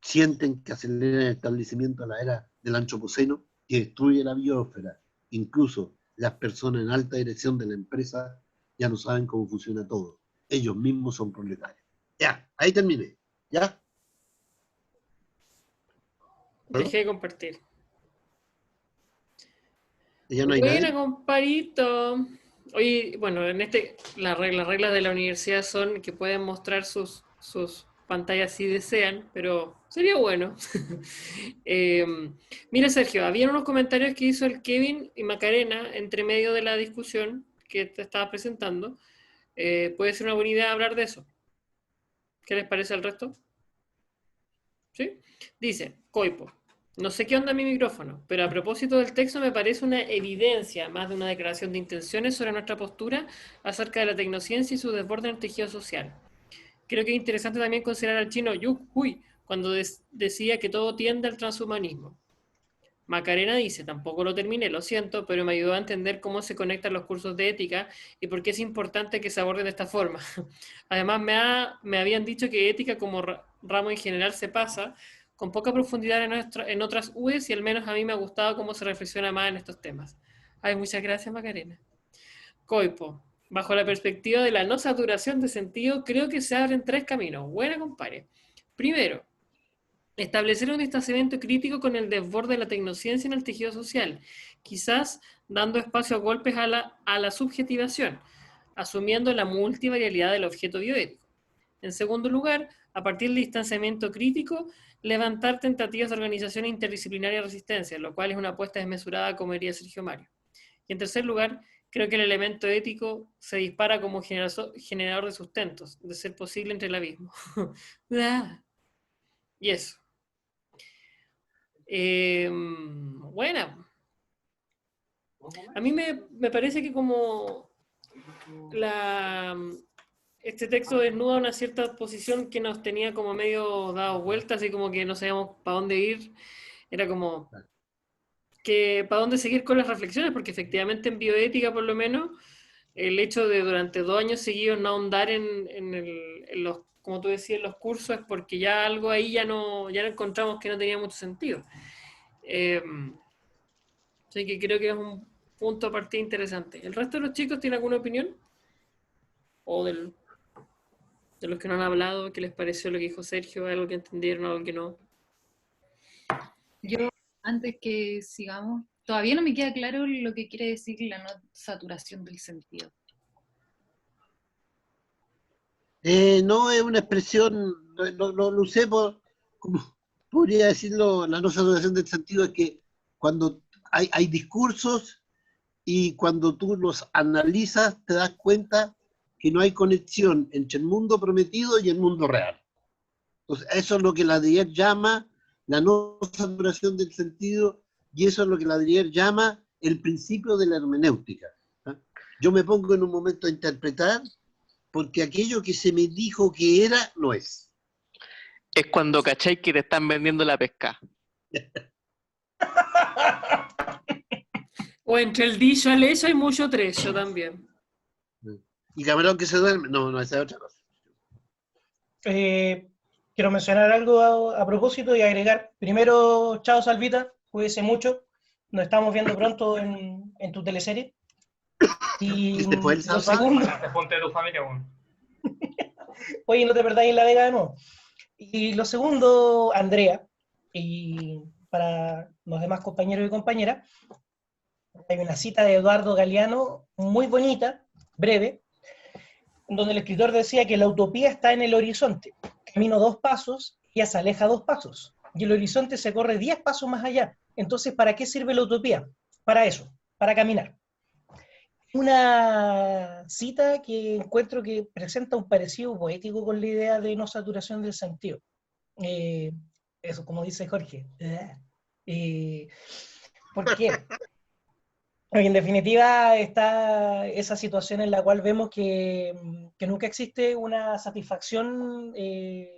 [SPEAKER 1] Sienten que aceleran el establecimiento de la era del antropoceno que destruye la biosfera. Incluso las personas en alta dirección de la empresa ya no saben cómo funciona todo. Ellos mismos son proletarios. Ya, ahí terminé. ¿Ya?
[SPEAKER 2] Dejé de compartir.
[SPEAKER 1] ¿Ya no hay
[SPEAKER 2] Buena,
[SPEAKER 1] nadie?
[SPEAKER 2] comparito. Oye, bueno, las reglas de la universidad son que pueden mostrar sus pantallas si desean, pero sería bueno. Mira, Sergio, había unos comentarios que hizo el Kevin y Macarena entre medio de la discusión que te estaba presentando. Puede ser una buena idea hablar de eso. ¿Qué les parece al resto? ¿Sí? Dice, Coipo, no sé qué onda mi micrófono, pero a propósito del texto me parece una evidencia, más de una declaración de intenciones sobre nuestra postura acerca de la tecnociencia y su desborde en el tejido social. Creo que es interesante también considerar al chino Yu Hui cuando decía que todo tiende al transhumanismo. Macarena dice, tampoco lo terminé, lo siento, pero me ayudó a entender cómo se conectan los cursos de ética y por qué es importante que se aborden de esta forma. Además, me habían dicho que ética como ramo en general se pasa con poca profundidad en otras UES y al menos a mí me ha gustado cómo se reflexiona más en estos temas. Ay, muchas gracias, Macarena. Coipo, bajo la perspectiva de la no saturación de sentido, creo que se abren tres caminos. Buena, compadre. Primero, establecer un distanciamiento crítico con el desborde de la tecnociencia en el tejido social, quizás dando espacio a golpes a la subjetivación, asumiendo la multivarialidad del objeto bioético. En segundo lugar, a partir del distanciamiento crítico, levantar tentativas de organización interdisciplinaria de resistencia, lo cual es una apuesta desmesurada, como diría Sergio Mario. Y en tercer lugar, creo que el elemento ético se dispara como generador de sustentos, de ser posible entre el abismo. Y eso. Bueno, a mí me parece que como este texto desnuda una cierta posición que nos tenía como medio dado vueltas y como que no sabíamos para dónde ir. Era como que para dónde seguir con las reflexiones, porque efectivamente en bioética por lo menos el hecho de durante 2 años seguidos no ahondar en los, como tú decías, en los cursos es porque ya algo ahí ya no encontramos que no tenía mucho sentido. Así que creo que es un punto a partir interesante. ¿El resto de los chicos tiene alguna opinión? ¿O de los que no han hablado, qué les pareció lo que dijo Sergio, algo que entendieron, algo que no?
[SPEAKER 3] Yo, antes que sigamos, todavía no me queda claro lo que quiere decir la no saturación del sentido.
[SPEAKER 1] No es una expresión, lo usé como podría decirlo, la no saturación del sentido es que cuando hay discursos y cuando tú los analizas te das cuenta que no hay conexión entre el mundo prometido y el mundo real. Entonces, eso es lo que Ladrier llama la no saturación del sentido y eso es lo que Ladrier llama el principio de la hermenéutica. Yo me pongo en un momento a interpretar porque aquello que se me dijo que era, no es.
[SPEAKER 6] Es cuando cachai que te están vendiendo la pesca.
[SPEAKER 2] O entre el dicho al hecho hay mucho trecho también.
[SPEAKER 1] Y Camarón que se duerme, no, esa es otra cosa.
[SPEAKER 7] Quiero mencionar algo a propósito y agregar. Primero, chao Salvita, cuídese mucho. Nos estamos viendo pronto en tu teleserie. Y
[SPEAKER 1] ¿Viste fue el
[SPEAKER 7] lo
[SPEAKER 1] Salva?
[SPEAKER 7] segundo,
[SPEAKER 5] Te ponte de tu familia, bueno.
[SPEAKER 7] oye, no te perdáis en La Vega de nuevo. Y lo segundo, Andrea, y para los demás compañeros y compañeras, hay una cita de Eduardo Galeano muy bonita, breve, donde el escritor decía que la utopía está en el horizonte. Camino 2 pasos, ella se aleja 2 pasos, y el horizonte se corre 10 pasos más allá. Entonces, ¿para qué sirve la utopía? Para eso, para caminar. Una cita que encuentro que presenta un parecido poético con la idea de no saturación del sentido. Eso, como dice Jorge. ¿Por qué? En definitiva, está esa situación en la cual vemos que nunca existe una satisfacción desde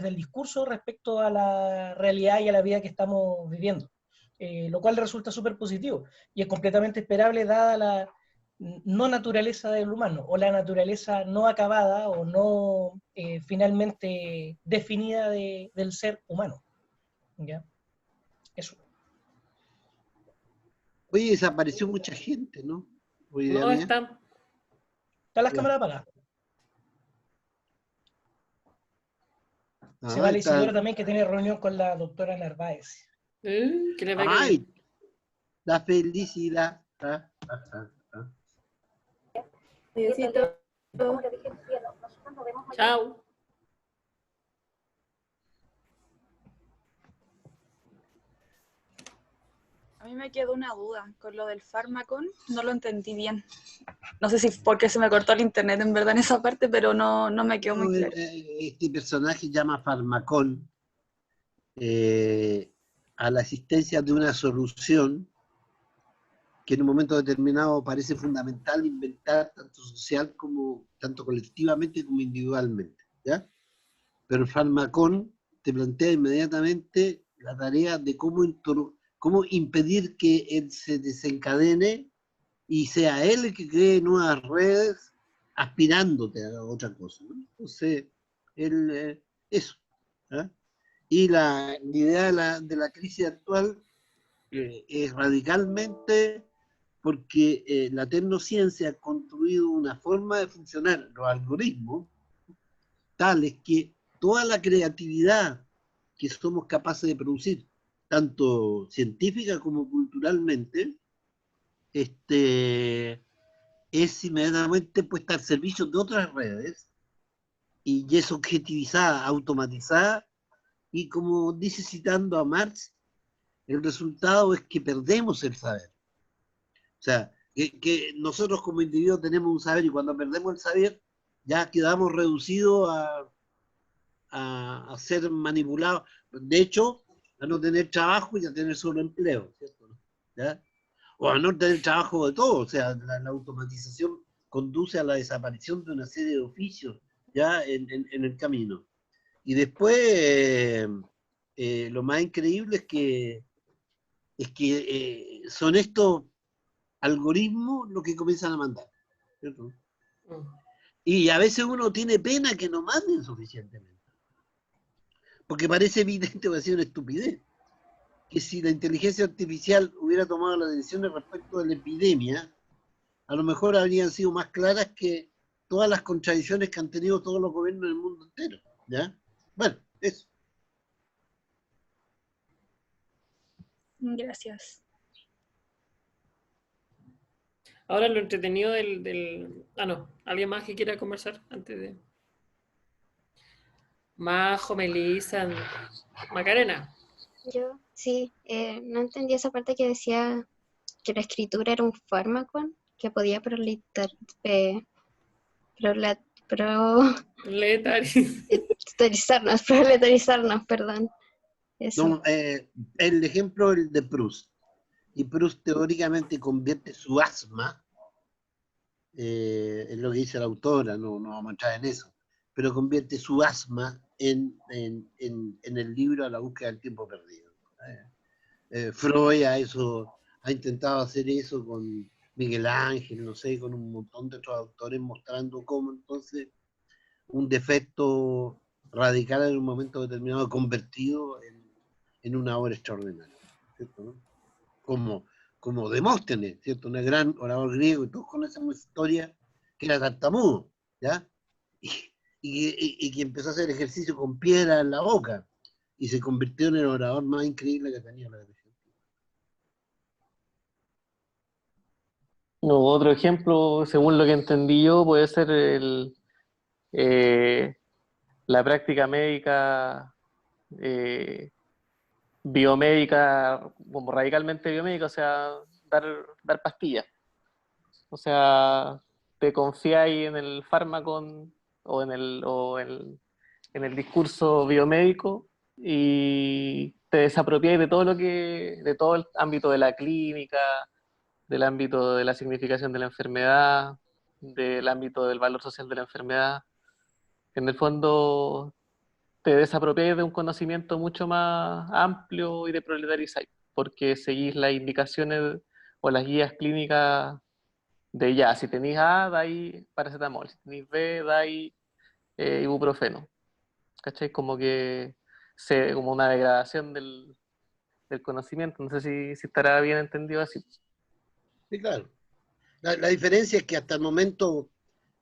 [SPEAKER 7] el discurso respecto a la realidad y a la vida que estamos viviendo, lo cual resulta súper positivo y es completamente esperable dada la no naturaleza del humano o la naturaleza no acabada o no finalmente definida del ser humano. ¿Ya? Eso.
[SPEAKER 1] Oye, desapareció mucha gente, ¿no? Oye,
[SPEAKER 2] No están.
[SPEAKER 7] Están las
[SPEAKER 1] Ya.
[SPEAKER 7] cámaras apagadas. Se
[SPEAKER 1] Ah,
[SPEAKER 7] va la
[SPEAKER 1] está.
[SPEAKER 7] Isidora también, que tiene reunión con la doctora Narváez.
[SPEAKER 2] Que le vaya
[SPEAKER 1] Ay,
[SPEAKER 2] bien.
[SPEAKER 1] la felicidad.
[SPEAKER 9] Diosito.
[SPEAKER 2] Chao.
[SPEAKER 9] A mí me quedó una duda con lo del Pharmacon, no lo entendí bien. No sé si porque se me cortó el internet en verdad en esa parte, pero no me quedó muy claro.
[SPEAKER 1] Este personaje llama Farmacón a la existencia de una solución que en un momento determinado parece fundamental inventar tanto social como tanto colectivamente como individualmente, ¿ya? Pero el Farmacón te plantea inmediatamente la tarea de cómo impedir que él se desencadene y sea él el que cree nuevas redes aspirándote a otra cosa, ¿no? Entonces, eso. ¿eh? Y la idea de la crisis actual es radicalmente porque la tecnociencia ha construido una forma de funcionar, los algoritmos, tales que toda la creatividad que somos capaces de producir, tanto científica como culturalmente, es inmediatamente puesta al servicio de otras redes y es objetivizada, automatizada, y como dice citando a Marx, el resultado es que perdemos el saber. O sea, que nosotros como individuos tenemos un saber y cuando perdemos el saber ya quedamos reducidos a ser manipulados. De hecho, a no tener trabajo y a tener solo empleo, ¿cierto? ¿Ya? O a no tener trabajo de todo. O sea, la automatización conduce a la desaparición de una serie de oficios ya en el camino. Y después, lo más increíble es que son estos algoritmos los que comienzan a mandar, ¿cierto? Y a veces uno tiene pena que no manden suficientemente. Porque parece evidente, va a ser una estupidez, que si la inteligencia artificial hubiera tomado las decisiones respecto de la epidemia, a lo mejor habrían sido más claras que todas las contradicciones que han tenido todos los gobiernos del mundo entero. ¿Ya? Bueno, eso.
[SPEAKER 9] Gracias.
[SPEAKER 2] Ahora lo entretenido Ah, no. ¿Alguien más que quiera conversar antes de...? Majo, Melissa, Macarena.
[SPEAKER 10] Yo sí, no entendí esa parte que decía que la escritura era un fármaco que podía eh, prola-
[SPEAKER 2] Letari.
[SPEAKER 10] proletarizarnos, perdón. Eso.
[SPEAKER 1] No, el ejemplo el de Proust. Y Proust teóricamente convierte su asma, es lo que dice la autora, no vamos a entrar en eso, pero convierte su asma en el libro A la búsqueda del tiempo perdido. Freud ha intentado hacer eso con Miguel Ángel, no sé, con un montón de otros autores, mostrando cómo entonces un defecto radical en un momento determinado convertido en una obra extraordinaria, ¿cierto? ¿No? Como Demóstenes, ¿cierto? Un gran orador griego, y todos conocen una historia que era tartamudo, ¿ya? Y que empezó a hacer ejercicio con piedra en la boca, y se convirtió en el orador más increíble que tenía la Grecia.
[SPEAKER 6] No, otro ejemplo, según lo que entendí yo, puede ser la práctica médica, eh, biomédica, como radicalmente biomédica, o sea, dar pastillas. O sea, te confiáis en el fármaco o en el discurso biomédico y te desapropiáis de todo el ámbito de la clínica, del ámbito de la significación de la enfermedad, del ámbito del valor social de la enfermedad. En el fondo te desapropiáis de un conocimiento mucho más amplio y de proletarizáis, porque seguís las indicaciones o las guías clínicas de ya, si tenéis A, dais paracetamol, si tenéis B, dais ibuprofeno. ¿Cachai? Como que como una degradación del conocimiento. No sé si estará bien entendido así.
[SPEAKER 1] Sí, claro. La diferencia es que hasta el momento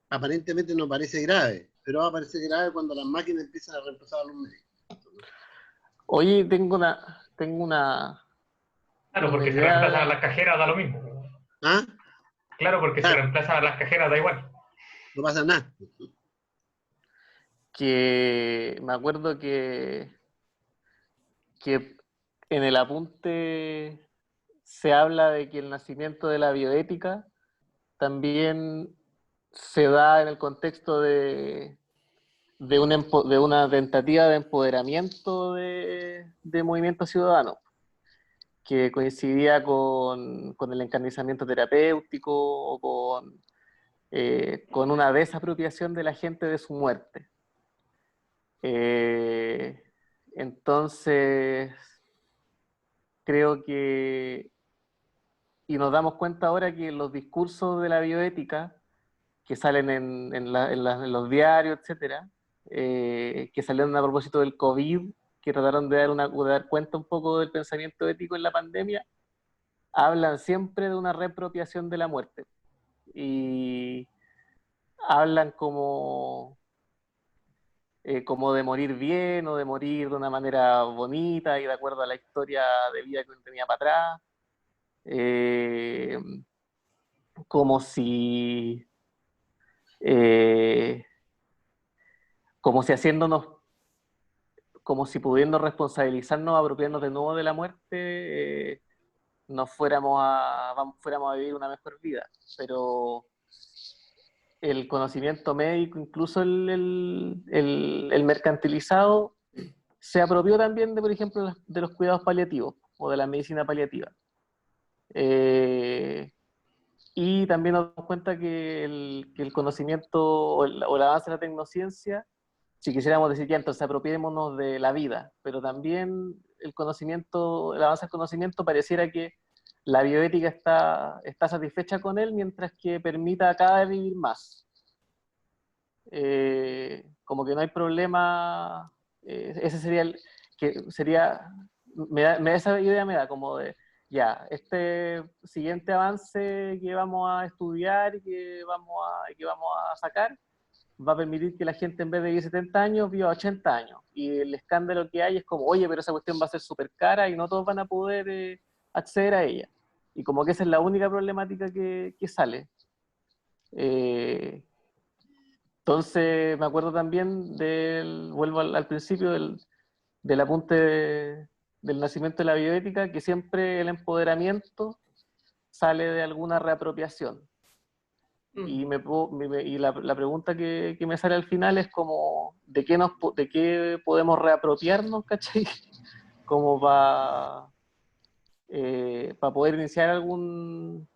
[SPEAKER 1] aparentemente no parece grave, pero va a parecer grave cuando las máquinas empiezan a reemplazar a los médicos.
[SPEAKER 6] Oye, tengo
[SPEAKER 5] Claro,
[SPEAKER 6] una
[SPEAKER 5] porque si reemplazan a
[SPEAKER 6] idea
[SPEAKER 5] las cajeras da lo mismo.
[SPEAKER 1] ¿Ah?
[SPEAKER 5] Claro, porque si
[SPEAKER 1] Claro,
[SPEAKER 5] reemplazan a las cajeras da igual.
[SPEAKER 1] no pasa nada.
[SPEAKER 6] que me acuerdo que en el apunte se habla de que el nacimiento de la bioética también se da en el contexto de una tentativa de empoderamiento de movimiento ciudadano, que coincidía con el encarnizamiento terapéutico o con una desapropiación de la gente de su muerte. Eh, entonces, creo que, y nos damos cuenta ahora que los discursos de la bioética que salen en los diarios, etcétera, que salieron a propósito del COVID, que trataron de dar cuenta un poco del pensamiento ético en la pandemia, hablan siempre de una reapropiación de la muerte. Y hablan como de morir bien o de morir de una manera bonita y de acuerdo a la historia de vida que uno tenía para atrás. Eh, como si como si haciéndonos, como si pudiendo responsabilizarnos, apropiarnos de nuevo de la muerte, nos fuéramos a vivir una mejor vida. Pero el conocimiento médico, incluso el mercantilizado, se apropió también de, por ejemplo, de los cuidados paliativos o de la medicina paliativa. Y también nos damos cuenta que el conocimiento o el avance de la tecnociencia, si quisiéramos decir ya, entonces apropiémonos de la vida, pero también el avance del conocimiento pareciera que la bioética está satisfecha con él, mientras que permita a cada vez vivir más. Como que no hay problema, ese sería esa idea me da como de, ya, este siguiente avance que vamos a estudiar y que vamos a sacar, va a permitir que la gente, en vez de vivir 70 años, viva 80 años. Y el escándalo que hay es como, oye, pero esa cuestión va a ser súper cara y no todos van a poder acceder a ella. Y como que esa es la única problemática que sale. Entonces, me acuerdo también vuelvo al principio del apunte del nacimiento de la bioética, que siempre el empoderamiento sale de alguna reapropiación. Y la pregunta que me sale al final es como, ¿de qué podemos reapropiarnos, cachai? Como para poder iniciar algún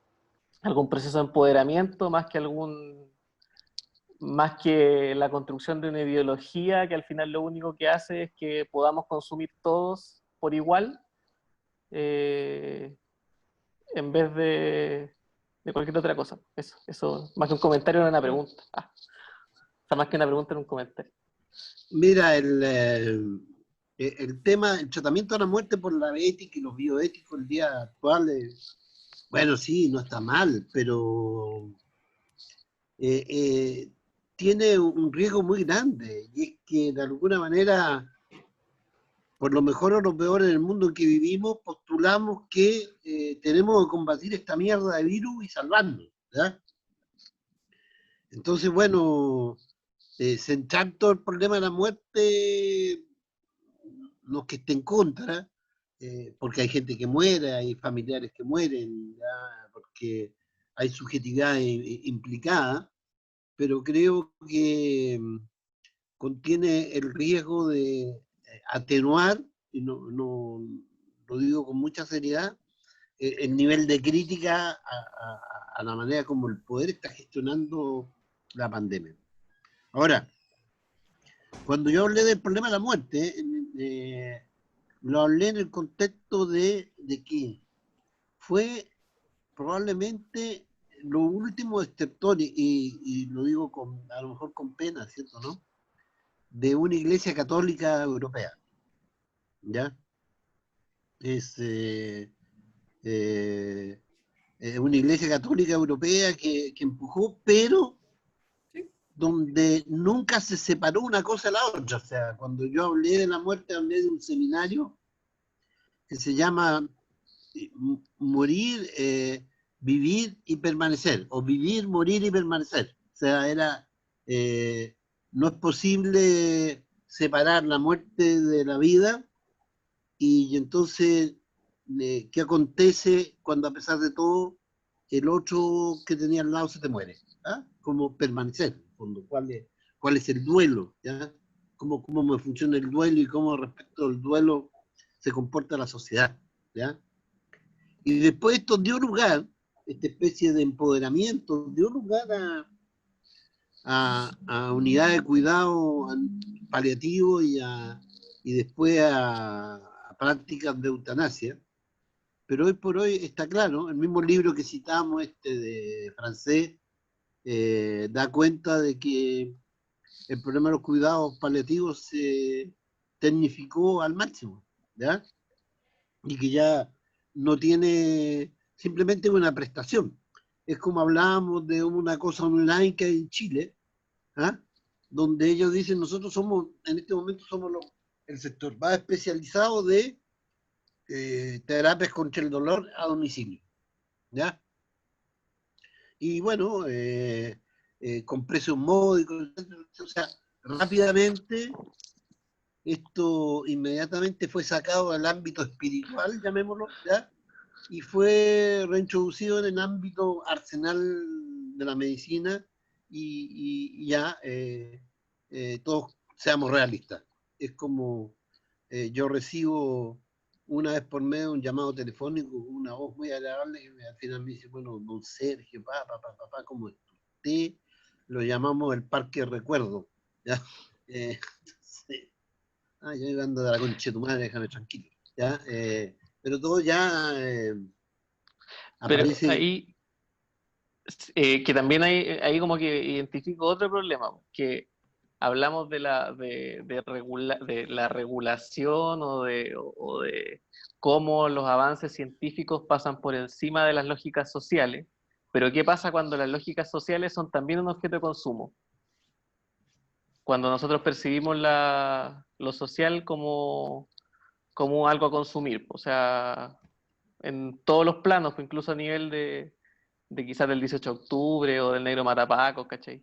[SPEAKER 6] proceso de empoderamiento, más que la construcción de una ideología que al final lo único que hace es que podamos consumir todos por igual, en vez de cualquier otra cosa. Eso, más que un comentario, era una pregunta. O sea, más que una pregunta, era un comentario.
[SPEAKER 1] Mira, el tema, el tratamiento de la muerte por la ética y los bioéticos el día actual, bueno, sí, no está mal, pero tiene un riesgo muy grande, y es que de alguna manera, por lo mejor o lo peor en el mundo en que vivimos, postulamos que tenemos que combatir esta mierda de virus y salvarnos, ¿verdad? Entonces, bueno, centrar todo el problema de la muerte, no que esté en contra, porque hay gente que muere, hay familiares que mueren, ¿ya? Porque hay subjetividad implicada, pero creo que contiene el riesgo de atenuar, y no lo digo con mucha seriedad, el nivel de crítica a la manera como el poder está gestionando la pandemia. Ahora, cuando yo hablé del problema de la muerte, lo hablé en el contexto de que fue probablemente lo último exceptor, y lo digo a lo mejor con pena, ¿cierto, no?, de una iglesia católica europea, ¿ya? Es una iglesia católica europea que empujó, pero donde nunca se separó una cosa de la otra. O sea, cuando yo hablé de la muerte, hablé de un seminario que se llama Morir, Vivir y Permanecer, o Vivir, Morir y Permanecer. O sea, no es posible separar la muerte de la vida, y entonces, ¿qué acontece cuando, a pesar de todo, el otro que tenía al lado se te muere? ¿Ah? ¿Cómo permanecer? ¿Cuál es el duelo? ¿Ya? ¿Cómo me funciona el duelo y cómo respecto al duelo se comporta la sociedad? ¿Ya? Y después esto dio lugar, esta especie de empoderamiento, dio lugar a unidades de cuidado paliativo y después a prácticas de eutanasia. Pero hoy por hoy está claro, el mismo libro que citamos, de francés, da cuenta de que el problema de los cuidados paliativos se tecnificó al máximo, ¿ya? Y que ya no tiene simplemente una prestación. Es como hablábamos de una cosa online que hay en Chile, ¿ah?, donde ellos dicen, nosotros somos, en este momento somos el sector más especializado de terapias contra el dolor a domicilio, ¿ya? Y bueno, con precios módicos, etc. O sea, rápidamente esto inmediatamente fue sacado del ámbito espiritual, llamémoslo, ¿ya? Y fue reintroducido en el ámbito arsenal de la medicina y ya todos seamos realistas. Es como yo recibo una vez por mes un llamado telefónico, una voz muy agradable que al final me dice, bueno, don Sergio, papá, ¿cómo está usted? Lo llamamos el parque de recuerdo, ¿ya? Sí. Ya iba ando de la concha de tu madre, déjame tranquilo, ¿ya? Pero todo ya
[SPEAKER 6] Pero
[SPEAKER 1] aparece.
[SPEAKER 6] ahí, que también ahí como que identifico otro problema, que hablamos de la regulación o de cómo los avances científicos pasan por encima de las lógicas sociales, pero ¿qué pasa cuando las lógicas sociales son también un objeto de consumo? Cuando nosotros percibimos lo social como algo a consumir, o sea, en todos los planos, incluso a nivel de quizás del 18 de octubre o del negro matapaco, ¿cachai?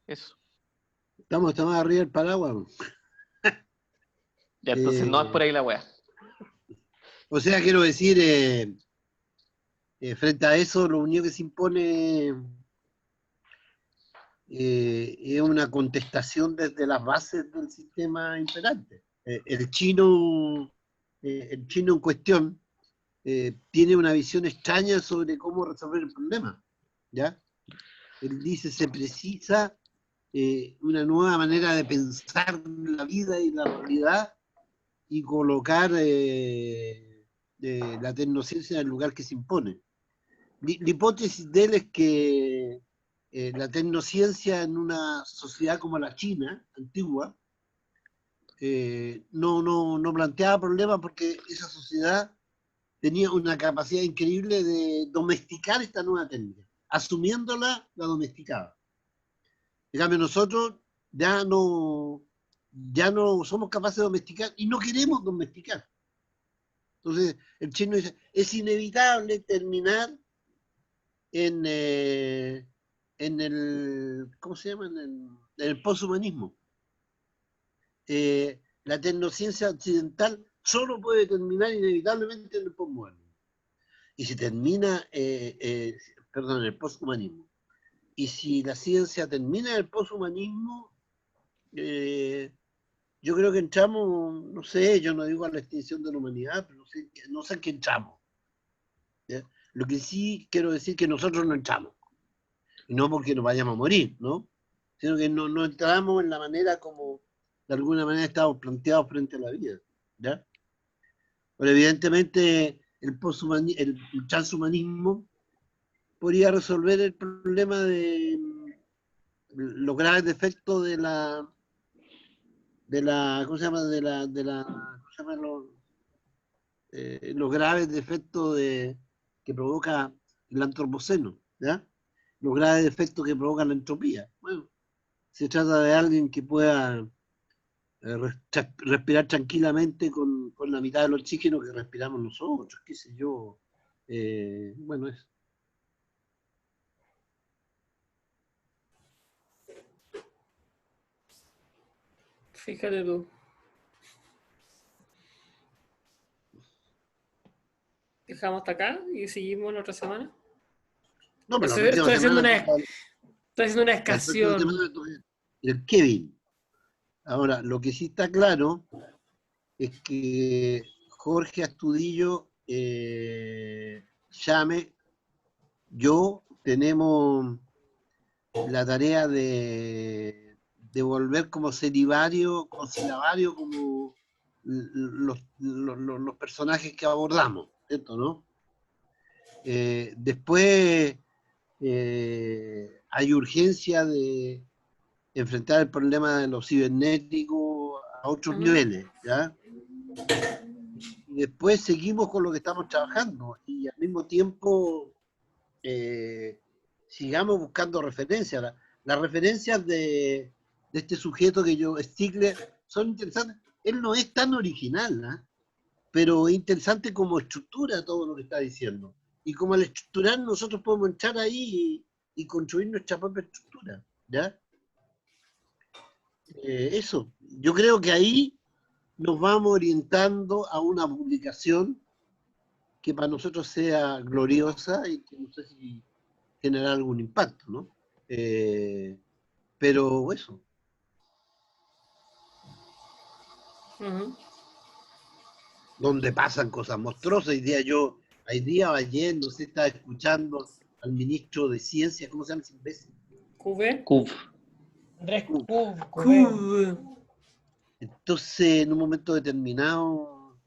[SPEAKER 6] Eso.
[SPEAKER 1] Estamos arriba del paraguas.
[SPEAKER 6] Ya, entonces no es por ahí la wea.
[SPEAKER 1] O sea, quiero decir, frente a eso, lo único que se impone es una contestación desde las bases del sistema imperante. El chino en cuestión tiene una visión extraña sobre cómo resolver el problema, ¿ya? Él dice, se precisa una nueva manera de pensar la vida y la realidad y colocar la tecnociencia en el lugar que se impone. La hipótesis de él es que la tecnociencia en una sociedad como la China, antigua, no planteaba problemas porque esa sociedad tenía una capacidad increíble de domesticar esta nueva técnica. Asumiéndola, la domesticaba. En cambio, nosotros ya no somos capaces de domesticar y no queremos domesticar. Entonces, el chino dice, es inevitable terminar en el, ¿cómo se llama? En el poshumanismo. La tecnociencia occidental solo puede terminar inevitablemente en el posmodernismo. Y si termina, en el poshumanismo. Y si la ciencia termina en el poshumanismo, yo creo que entramos, no sé, yo no digo a la extinción de la humanidad, pero no sé en qué entramos. ¿Ya? Lo que sí quiero decir es que nosotros no entramos. Y no porque nos vayamos a morir, ¿no? Sino que no entramos en la manera como de alguna manera estamos planteados frente a la vida, ¿ya? Pero evidentemente el transhumanismo podría resolver el problema de los graves defectos de la ¿cómo se llama? ¿cómo se llama? Los graves defectos que provoca el antropoceno, ¿ya? Los graves defectos que provoca la entropía. Bueno, se trata de alguien que pueda respirar tranquilamente con la mitad del oxígeno que respiramos nosotros, qué sé yo. Bueno, eso.
[SPEAKER 2] Fíjate tú. Dejamos hasta acá y seguimos la otra semana.
[SPEAKER 1] No, pero
[SPEAKER 2] Estoy haciendo una
[SPEAKER 1] la
[SPEAKER 2] escasión.
[SPEAKER 1] El Kevin. Ahora, lo que sí está claro es que Jorge Astudillo, Llame, yo tenemos la tarea de volver como celibario, como los personajes que abordamos, ¿cierto, no? Después hay urgencia de enfrentar el problema de los cibernéticos a otros niveles, ¿ya? Y después seguimos con lo que estamos trabajando y al mismo tiempo sigamos buscando referencias. Las referencias de este sujeto que Stigler, son interesantes. Él no es tan original, ¿eh? Pero es interesante como estructura todo lo que está diciendo. Y como al estructurar nosotros podemos entrar ahí y construir nuestra propia estructura, ¿ya? Eso, yo creo que ahí nos vamos orientando a una publicación que para nosotros sea gloriosa y que no sé si generar algún impacto, ¿no? Pero eso. Donde pasan cosas monstruosas. Hay día o ayer, no sé, estaba escuchando al ministro de Ciencia, ¿cómo se llama ese imbécil?
[SPEAKER 6] Cub.
[SPEAKER 7] Andrés
[SPEAKER 1] Cub.
[SPEAKER 7] Cubeo.
[SPEAKER 1] Entonces, en un momento determinado,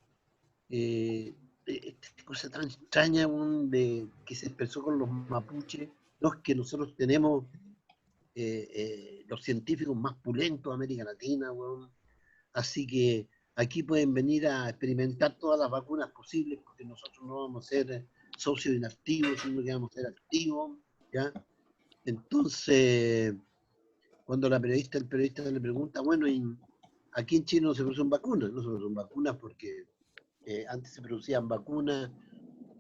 [SPEAKER 1] esta cosa tan extraña que se expresó con los mapuches, los que nosotros tenemos los científicos más pulentos de América Latina, weón. Así que aquí pueden venir a experimentar todas las vacunas posibles, porque nosotros no vamos a ser socios inactivos, sino que vamos a ser activos, ¿ya? Entonces, cuando el periodista le pregunta, bueno, aquí en Chile no se producen vacunas, no se producen vacunas porque antes se producían vacunas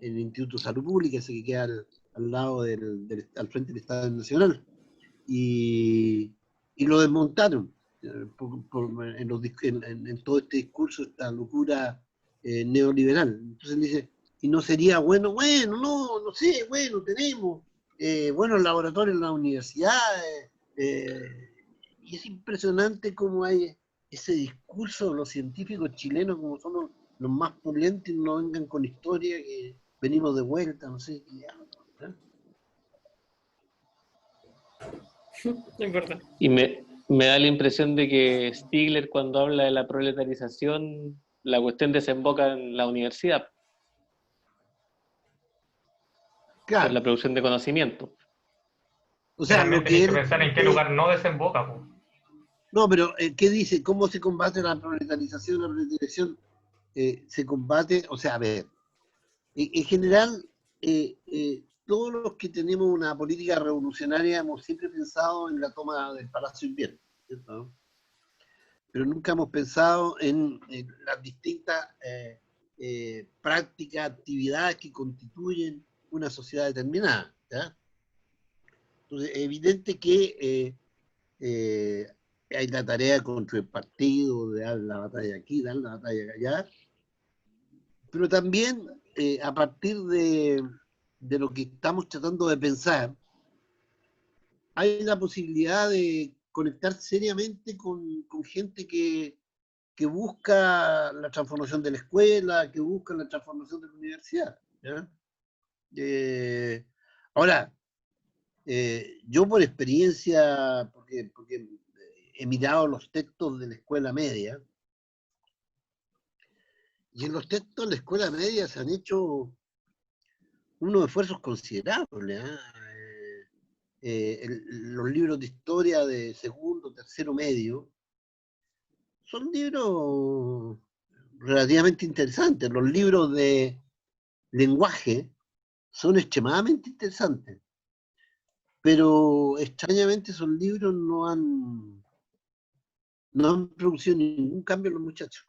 [SPEAKER 1] en el Instituto de Salud Pública, ese que queda al lado al frente del Estado Nacional, y lo desmontaron en todo este discurso, esta locura neoliberal. Entonces él dice, ¿y no sería bueno? Bueno, no sé, bueno, tenemos buenos laboratorios en las universidades, y es impresionante cómo hay ese discurso de los científicos chilenos, como son los más pulentos, no vengan con historia, que venimos de vuelta, no sé. ¿Eh?
[SPEAKER 2] Es verdad.
[SPEAKER 6] Y me da la impresión de que Stigler, cuando habla de la proletarización, la cuestión desemboca en la universidad.
[SPEAKER 1] Claro.
[SPEAKER 6] Por la producción de conocimiento.
[SPEAKER 1] O sea,
[SPEAKER 5] también tenéis que pensar en qué lugar no desemboca. Po.
[SPEAKER 1] No, pero ¿qué dice? ¿Cómo se combate la proletarización? La proletarización se combate, o sea, a ver, en general, todos los que tenemos una política revolucionaria hemos siempre pensado en la toma del Palacio Invierno, ¿cierto? Pero nunca hemos pensado en las distintas prácticas, actividades que constituyen una sociedad determinada, ¿ya? Entonces, es evidente que hay la tarea de construir partidos, de dar la batalla aquí, dar la batalla allá, pero también a partir de lo que estamos tratando de pensar, hay la posibilidad de conectar seriamente con gente que busca la transformación de la escuela, que busca la transformación de la universidad, ¿ya? Ahora, yo por experiencia, porque he mirado los textos de la escuela media, y en los textos de la escuela media se han hecho unos esfuerzos considerables. Los libros de historia de segundo, tercero medio, son libros relativamente interesantes. Los libros de lenguaje son extremadamente interesantes. Pero extrañamente esos libros no han producido ningún cambio en los muchachos.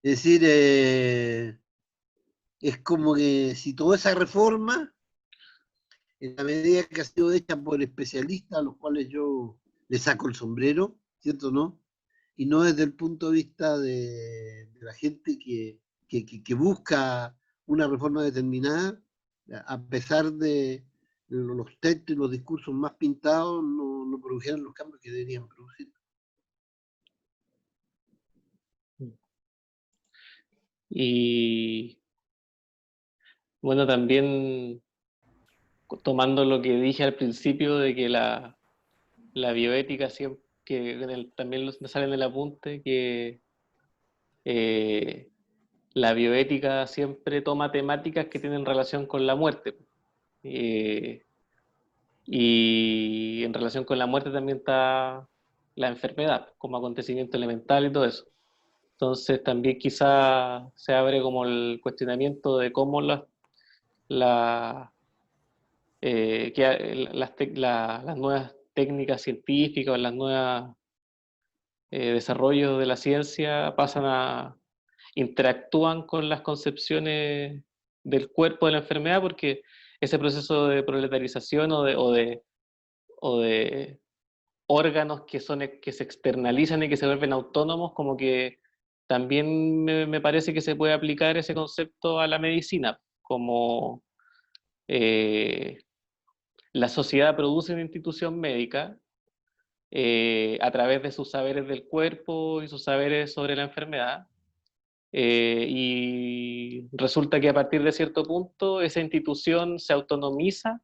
[SPEAKER 1] Es decir, es como que si toda esa reforma, en la medida que ha sido hecha por especialistas a los cuales yo le saco el sombrero, ¿cierto no? Y no desde el punto de vista de la gente que busca una reforma determinada, a pesar de los textos y los discursos más pintados, no produjeron los cambios que deberían producir.
[SPEAKER 6] Y bueno, también tomando lo que dije al principio de que la bioética siempre, que también me sale en el apunte, que la bioética siempre toma temáticas que tienen relación con la muerte. Y en relación con la muerte también está la enfermedad, como acontecimiento elemental y todo eso. Entonces también quizá se abre como el cuestionamiento de cómo las nuevas técnicas científicas o las nuevas desarrollos de la ciencia interactúan con las concepciones del cuerpo de la enfermedad, porque ese proceso de proletarización o de órganos que se externalizan y que se vuelven autónomos, como que también me parece que se puede aplicar ese concepto a la medicina, como la sociedad produce una institución médica a través de sus saberes del cuerpo y sus saberes sobre la enfermedad, y resulta que a partir de cierto punto esa institución se autonomiza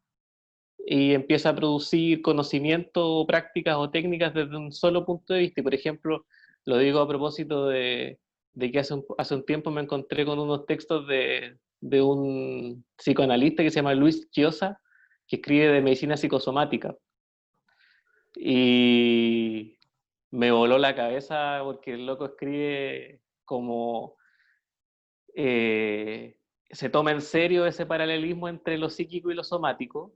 [SPEAKER 6] y empieza a producir conocimiento o prácticas o técnicas desde un solo punto de vista. Y por ejemplo, lo digo a propósito de que hace un tiempo me encontré con unos textos de un psicoanalista que se llama Luis Chiosa, que escribe de medicina psicosomática. Y me voló la cabeza porque el loco escribe como se toma en serio ese paralelismo entre lo psíquico y lo somático,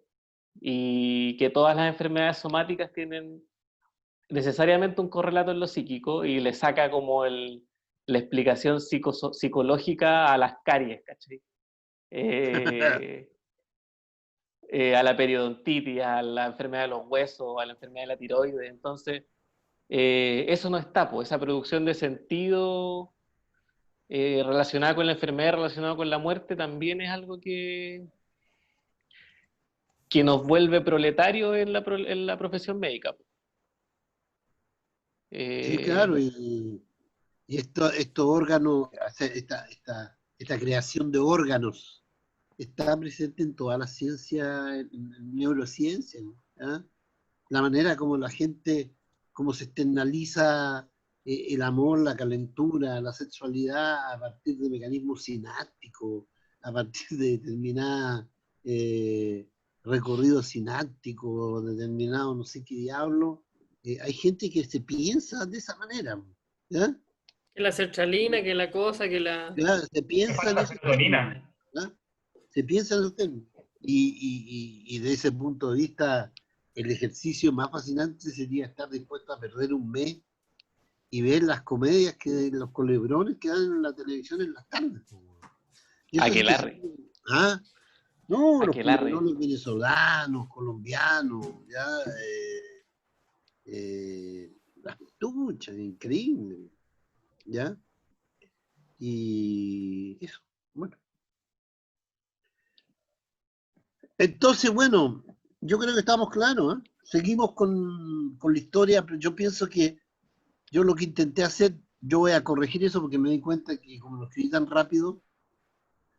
[SPEAKER 6] y que todas las enfermedades somáticas tienen necesariamente un correlato en lo psíquico, y le saca como la explicación psicológica a las caries, ¿cachai? A la periodontitis, a la enfermedad de los huesos, a la enfermedad de la tiroides. Entonces, eso no está, pues, esa producción de sentido relacionada con la enfermedad, relacionada con la muerte, también es algo que nos vuelve proletarios en la profesión médica.
[SPEAKER 1] Sí, claro, y estos órganos, esta creación de órganos está presente en toda la ciencia, en neurociencia, ¿no? ¿Ah? La manera como la gente, como se externaliza el amor, la calentura, la sexualidad a partir de mecanismos sinápticos, a partir de determinados recorridos sinápticos, determinados no sé qué diablo. Hay gente que se piensa de esa manera, ¿ya?
[SPEAKER 2] Que la sertralina, que la cosa, que la...
[SPEAKER 1] Claro, se piensa en esos términos, ¿ya? Se piensa en esos términos. Y de ese punto de vista, el ejercicio más fascinante sería estar dispuesto a perder un mes y ver las comedias, los culebrones que dan en la televisión en las tardes.
[SPEAKER 6] Aquelarre.
[SPEAKER 1] ¿Ah? No, los
[SPEAKER 6] Aquelarre.
[SPEAKER 1] culebrones venezolanos, colombianos, ya, las tuchas, increíble, ¿ya? Y eso, bueno. Entonces, bueno, yo creo que estamos claros, ¿eh? Seguimos con la historia, pero yo pienso que yo lo que intenté hacer, yo voy a corregir eso porque me di cuenta que como lo escribí tan rápido,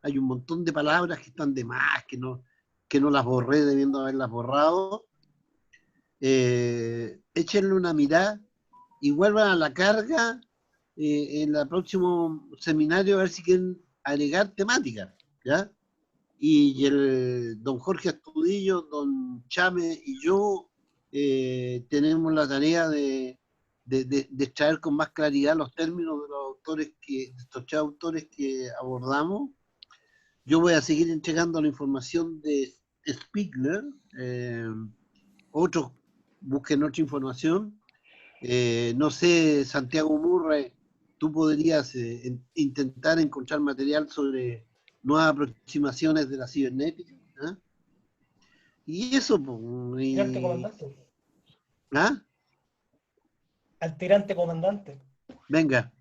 [SPEAKER 1] hay un montón de palabras que están de más, que no las borré debiendo haberlas borrado. Échenle una mirada y vuelvan a la carga en el próximo seminario a ver si quieren agregar temáticas, ¿ya? Y el don Jorge Astudillo, don Chame y yo tenemos la tarea de extraer con más claridad los términos de los autores de estos 3 autores que abordamos. Yo voy a seguir entregando la información de Spiegler, otros busquen otra información. No sé, Santiago Murray, tú podrías intentar encontrar material sobre nuevas aproximaciones de la cibernética. ¿Ah? Y eso,
[SPEAKER 7] Almirante comandante.
[SPEAKER 1] ¿Ah?
[SPEAKER 7] Almirante comandante.
[SPEAKER 1] Venga.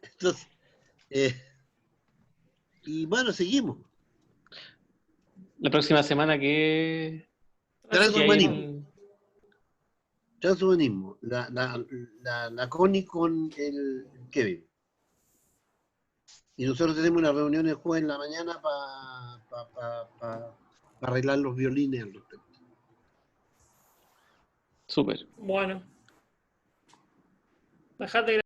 [SPEAKER 1] Entonces, y bueno, seguimos.
[SPEAKER 6] La próxima semana que...
[SPEAKER 1] Transhumanismo. Transhumanismo. La Connie con el Kevin. Y nosotros tenemos una reunión el jueves en la mañana para arreglar los violines al respecto.
[SPEAKER 6] Súper.
[SPEAKER 2] Bueno. Bajate.